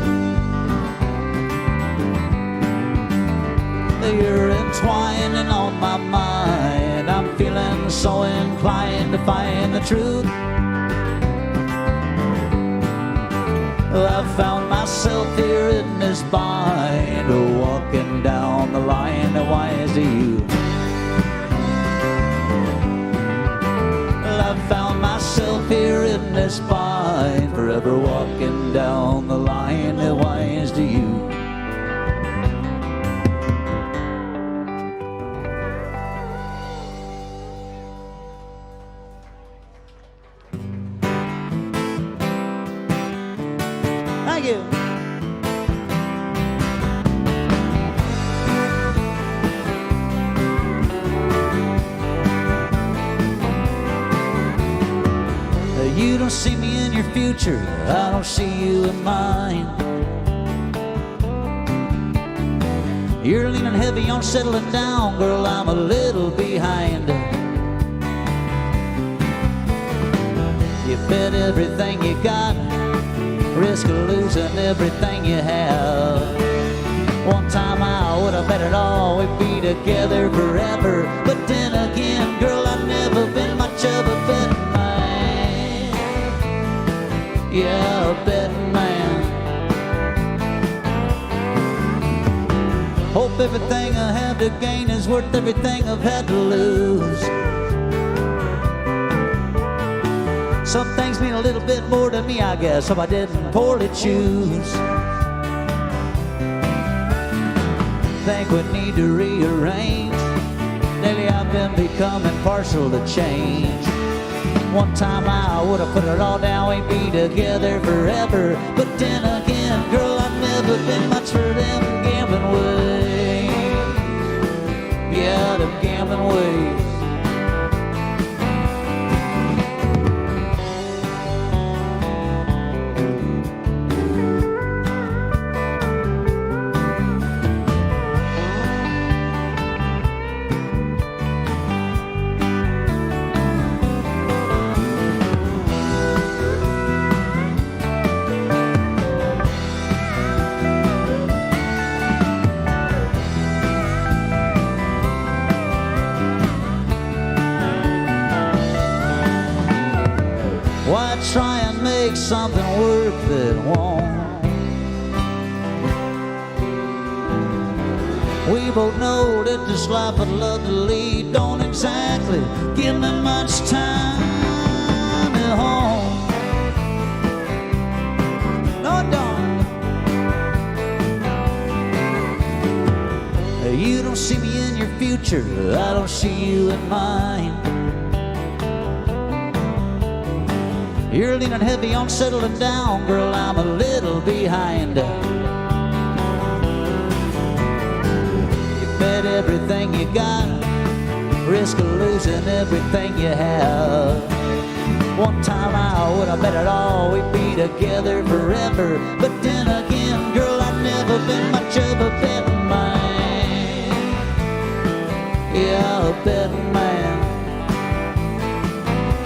You're entwining on my mind, I'm feeling so inclined to find the truth. I found myself here in this bind, walking down the line that winds to you. I found myself here in this bind, forever walking down the line that winds to you. Thank you. You don't see me in your future, I don't see you in mine. You're leaning heavy on settling down, girl, I'm a little behind. You bet everything you got, risk of losing everything you have. One time I would have bet it all, we'd be together forever. But then again, girl, I've never been much of a betting man. Yeah, a betting man. Hope everything I have to gain is worth everything I've had to lose. Some things mean a little bit more to me, I guess, so I didn't poorly choose. Think we need to rearrange. Lately I've been becoming partial to change. One time I would have put it all down, we'd be together forever. But then again, again, girl, I've never been much for them gambling ways. Yeah, them gambling ways. Why try and make something worth it won't? We both know that this life I'd love to lead don't exactly give me much time at home. No, it don't. You don't see me in your future, I don't see you in mine. You're leaning heavy on settling down, girl, I'm a little behind. You bet everything you got, risk of losing everything you have. One time I would have bet it all, we'd be together forever. But then again, girl, I've never been much of a betting man. Yeah, a betting man.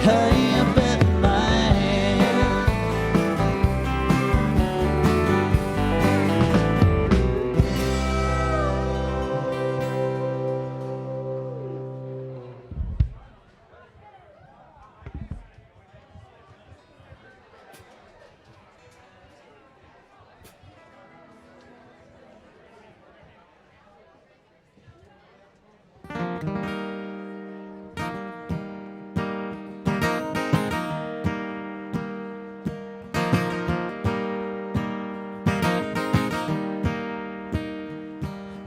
Hey, a betting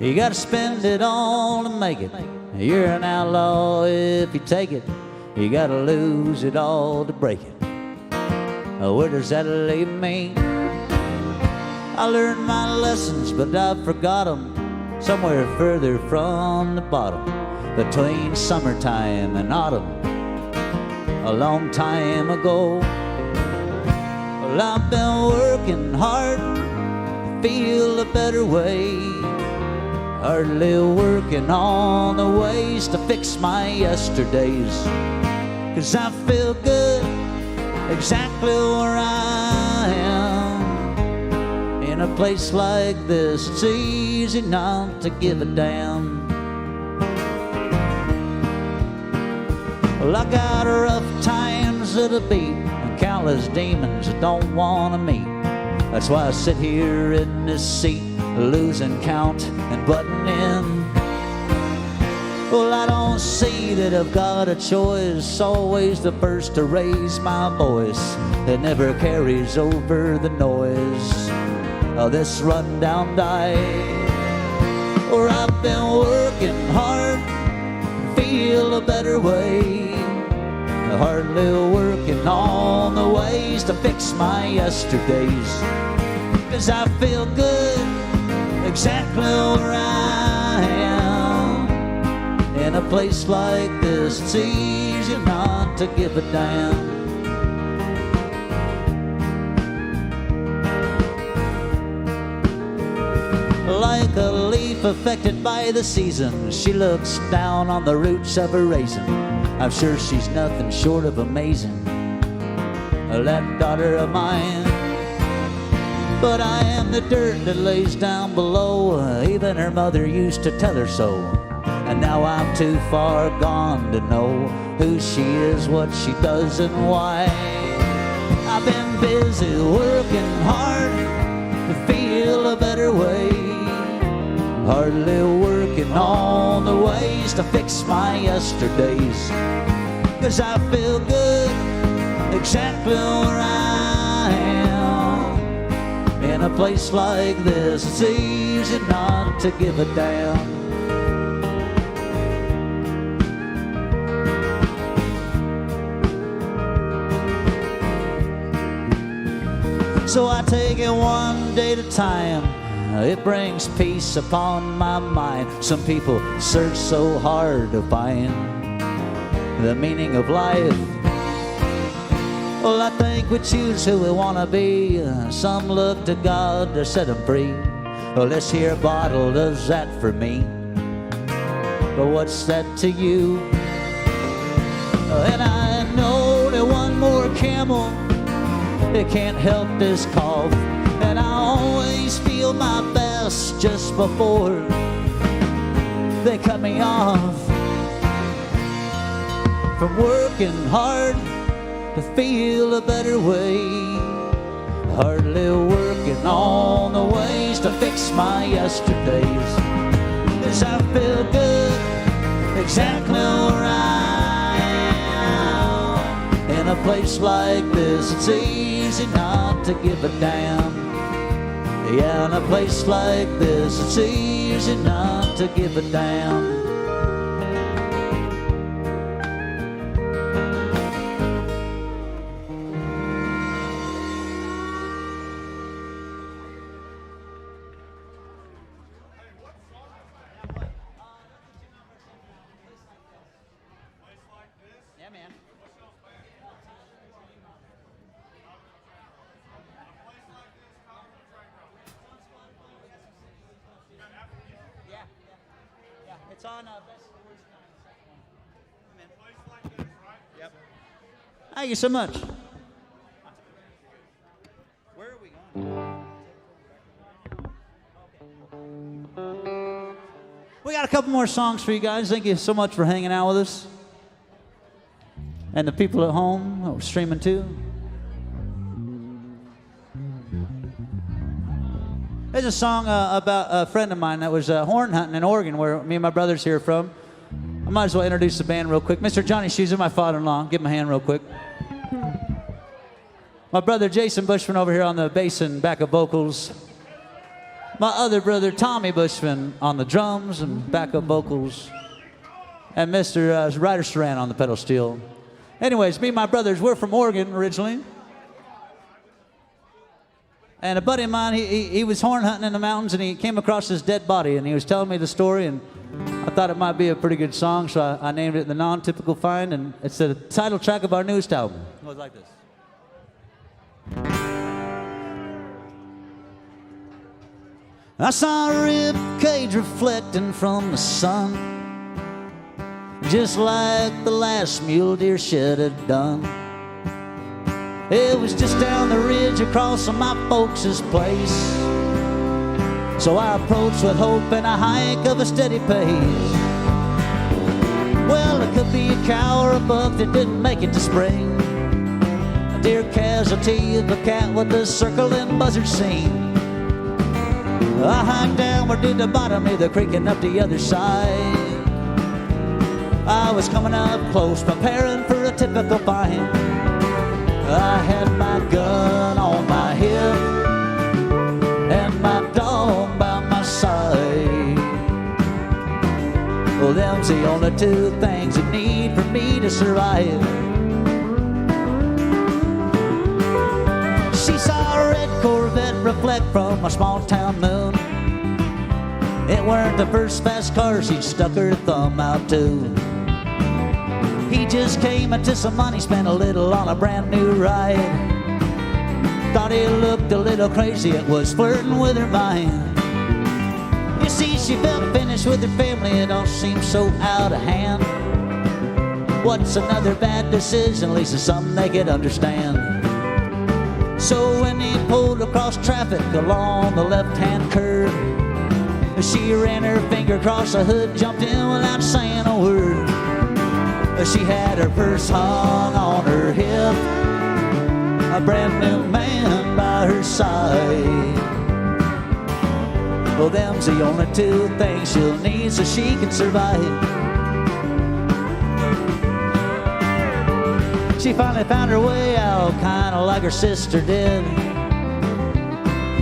You gotta spend it all to make it. You're an outlaw if you take it. You gotta lose it all to break it. Where does that leave me? I learned my lessons, but I forgot them somewhere further from the bottom, between summertime and autumn, a long time ago. Well, I've been working hard to feel a better way, hardly working on the ways to fix my yesterdays. 'Cause I feel good exactly where I am. In a place like this, it's easy not to give a damn. Well, I got rough times at a beat and countless demons I don't want to meet. That's why I sit here in this seat, losing count and butting in. Well, I don't see that I've got a choice, always the first to raise my voice. It never carries over the noise of this rundown dive. Or I've been working hard to feel a better way, hardly working on the ways to fix my yesterdays. 'Cause I feel good exactly where I am. In a place like this, it's easy not to give a damn. Like a leaf affected by the season, she looks down on the roots of her raisin. I'm sure she's nothing short of amazing, that daughter of mine. But I am the dirt that lays down below. Even her mother used to tell her so. And now I'm too far gone to know who she is, what she does, and why. I've been busy working hard to feel a better way, hardly working on the ways to fix my yesterdays. 'Cause I feel good exactly where I am. In a place like this, it's easy not to give a damn. So I take it one day at a time. It brings peace upon my mind. Some people search so hard to find the meaning of life. Well, I think we choose who we want to be. Some look to God to set them free. Well, this here bottle does that for me. But what's that to you? And I know that one more camel, it can't help this cough. And I always feel my best just before they cut me off. From working hard to feel a better way, hardly working on the ways to fix my yesterdays. 'Cause I feel good exactly where I am. In a place like this, it's easy not to give a damn. Yeah, in a place like this, it's easy not to give a damn. It's on Yep. Thank you so much. Where are we going? We got a couple more songs for you guys. Thank you so much for hanging out with us. And the people at home who are streaming too. There's a song about a friend of mine that was horn hunting in Oregon, where me and my brother's here from. I might as well introduce the band real quick. Mr. Johnny Schuser, my father-in-law. Give him a hand real quick. My brother Jason Bushman over here on the bass and backup vocals. My other brother Tommy Bushman on the drums and backup vocals. And Mr. Ryder Saran on the pedal steel. Anyways, me and my brothers, we're from Oregon originally. And a buddy of mine, he was horn hunting in the mountains, and he came across this dead body, and he was telling me the story, and I thought it might be a pretty good song, so I named it The Non-Typical Find, and it's the title track of our newest album. It goes like this. I saw a rib cage reflecting from the sun, just like the last mule deer shed had done. It was just down the ridge across from my folks' place. So I approached with hope and a hike of a steady pace. Well, it could be a cow or a buck that didn't make it to spring, a deer casualty of a cat with a circling buzzard scene. I hiked downward to the bottom of the creek and up the other side. I was coming up close, preparing for a typical find. I had my gun on my hip and my dog by my side. Well, them's the only two things you need for me to survive. She saw a red Corvette reflect from a small town moon. It weren't the first fast car she'd stuck her thumb out to. He just came into some money, spent a little on a brand new ride. Thought he looked a little crazy, it was flirting with her mind. You see, she felt finished with her family, it all seemed so out of hand. What's another bad decision? At least it's something they could understand. So when he pulled across traffic along the left-hand curve, she ran her finger across the hood, jumped in without saying a word. She had her purse hung on her hip, a brand new man by her side. Well, them's the only two things she'll need so she can survive. She finally found her way out, kinda like her sister did.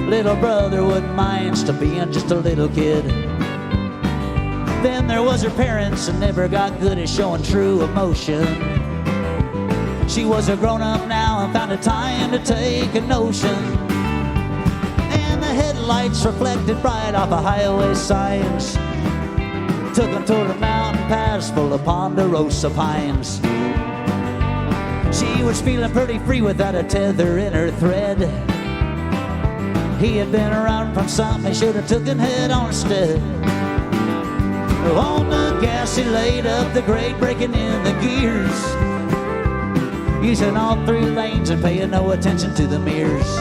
Little brother wouldn't mind still being just a little kid. Then there was her parents, and never got good at showing true emotion. She was a grown-up now and found a time to take a notion. lights reflected bright off of highway signs. Took him toward a mountain pass full of ponderosa pines. She was feeling pretty free without a tether in her thread. He had been around from something he should have took and head on instead. On the gas he laid up the grade, breaking in the gears, using all 3 lanes and paying no attention to the mirrors.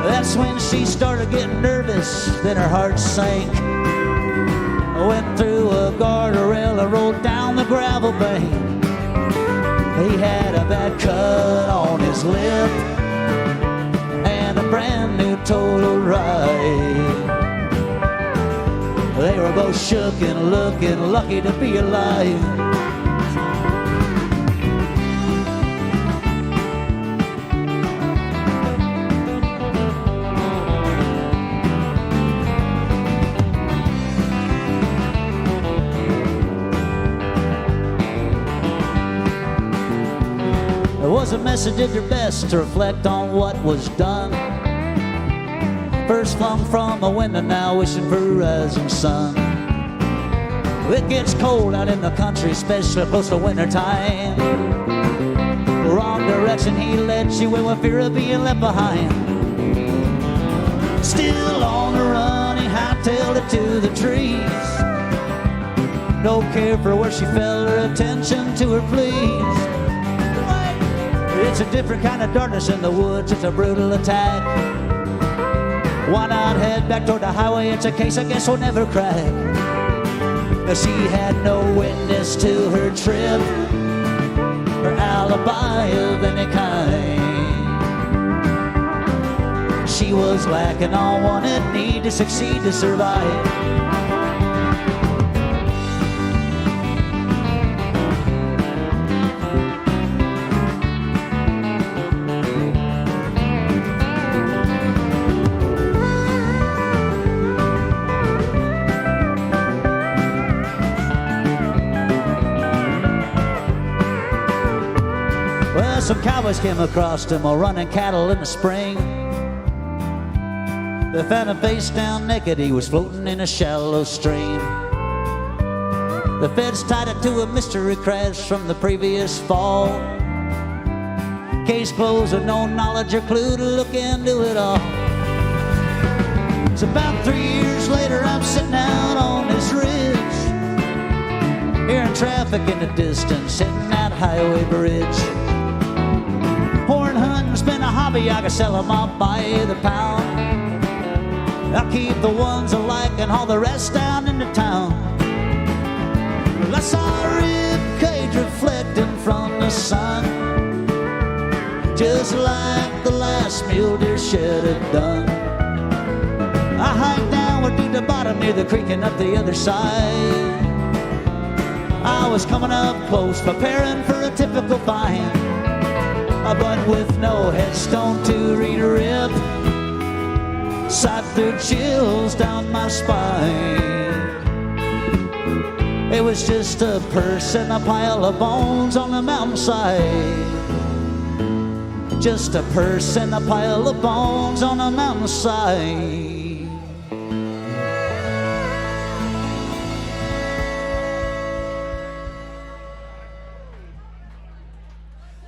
That's when she started getting nervous, then her heart sank. Went through a guardrail and rolled down the gravel bank. He had a bad cut on his lip and a brand new total ride. They were both shook and looking lucky to be alive. The message did your best to reflect on what was done. First flung from a window, now wishing for a rising sun. It gets cold out in the country, especially close to winter time. Wrong direction he led you in with fear of being left behind. Still on the run, he hightailed it to the trees. No care for where she felt her attention to her pleas. It's a different kind of darkness in the woods, it's a brutal attack. Why not head back toward the highway? It's a case I guess we'll never crack. She had no witness to her trip, her alibi of any kind. She was lacking all one it need to succeed to survive. Some cowboys came across him while running cattle in the spring. They found him face down naked, he was floating in a shallow stream. The feds tied it to a mystery crash from the previous fall. Case closed with no knowledge or clue to look into it all. It's about 3 years later, I'm sitting out on this ridge, hearing traffic in the distance, hitting that highway bridge. Horn hunting's been a hobby, I can sell them all by the pound. I'll keep the ones I like and haul the rest down into town. Well, I saw a rib cage reflecting from the sun, just like the last mule deer shed had done. I hiked downward to the bottom near the creek and up the other side. I was coming up close, preparing for a typical find, but with no headstone to read a rip, sight threw chills down my spine. It was just a person, a pile of bones on the mountainside. Just a person, a pile of bones on a mountainside.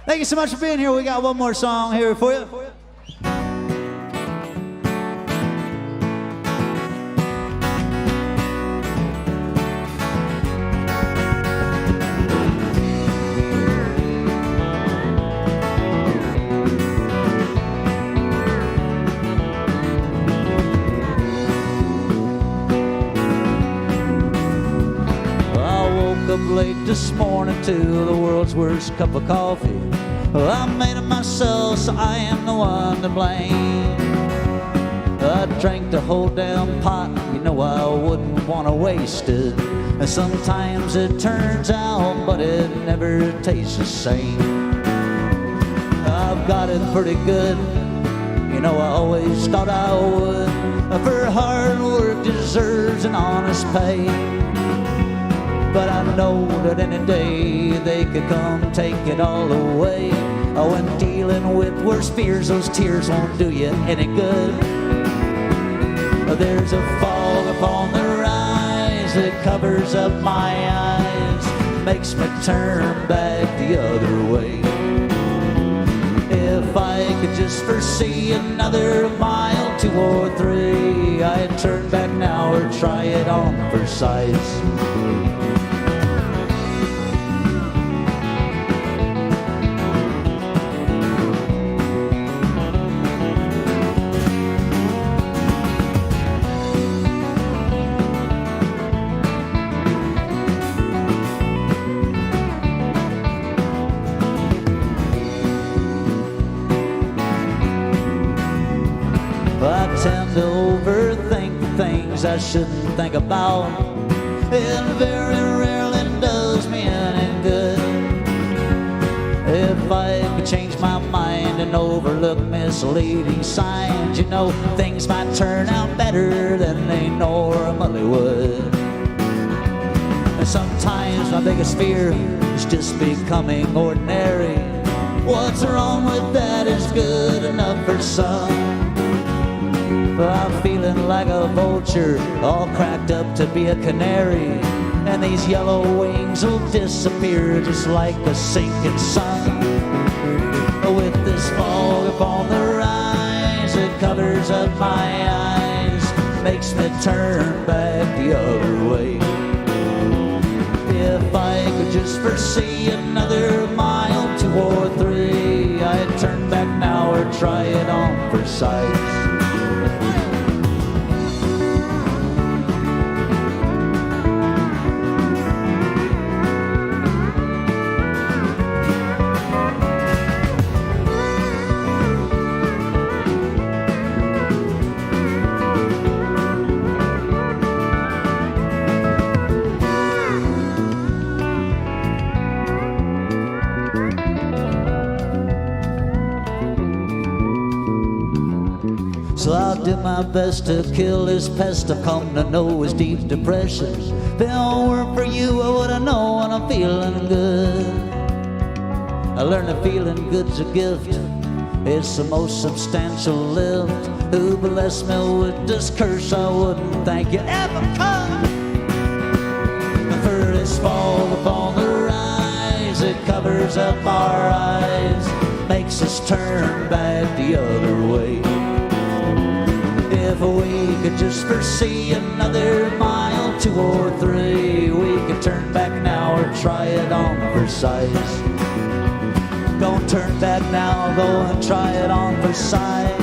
Thank you so much for being here. We got one more song here for you. Late this morning to the world's worst cup of coffee. Well, I made it myself, so I am the one to blame. I drank the whole damn pot, you know I wouldn't want to waste it. And sometimes it turns out, but it never tastes the same. I've got it pretty good, you know I always thought I would. For hard work deserves an honest pay. But I know that any day they could come take it all away. When dealing with worse fears, those tears won't do you any good. There's a fog upon the rise that covers up my eyes, makes me turn back the other way. If I could just foresee another mile, 2 or 3, I'd turn back now or try it on for size. I tend to overthink the things I shouldn't think about. It very rarely does me any good. If I could change my mind and overlook misleading signs, you know, things might turn out better than they normally would. And sometimes my biggest fear is just becoming ordinary. What's wrong with that is good enough for some. I'm feeling like a vulture, all cracked up to be a canary, and these yellow wings will disappear just like a sinking sun. With this fog upon the rise, it covers up my eyes, makes me turn back the other way. If I could just foresee another mile, 2 or 3, I'd turn back now or try it on for size. So I'll do my best to kill this pest I've come to know is deep depression. If it don't work for you, I would've known when I'm feeling good. I learned that feeling good's a gift. It's the most substantial lift. Who blessed me with this curse I wouldn't think you'd ever come. For this fog upon the rise, it covers up our eyes, makes us turn back the other way. If we could just foresee another mile, 2 or 3, we could turn back now or try it on for size. Don't turn back now, go and try it on for size.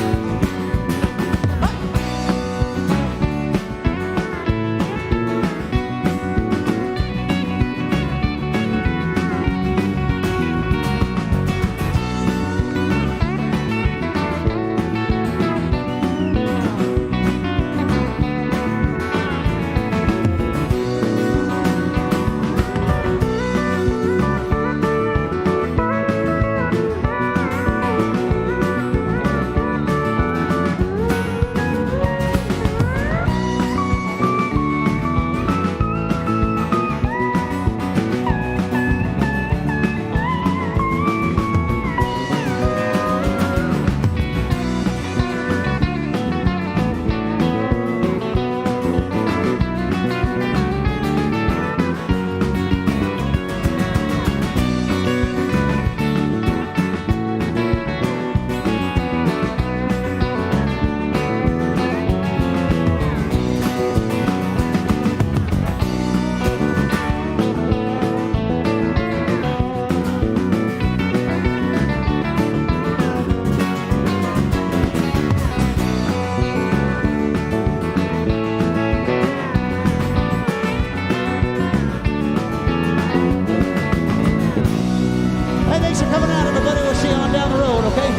Thanks for coming out, everybody. We'll see you on down the road, okay?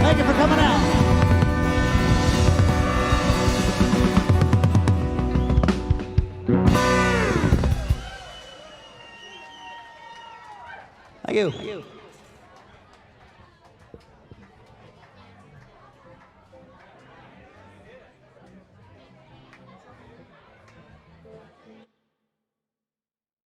Thank you for coming out. Thank you.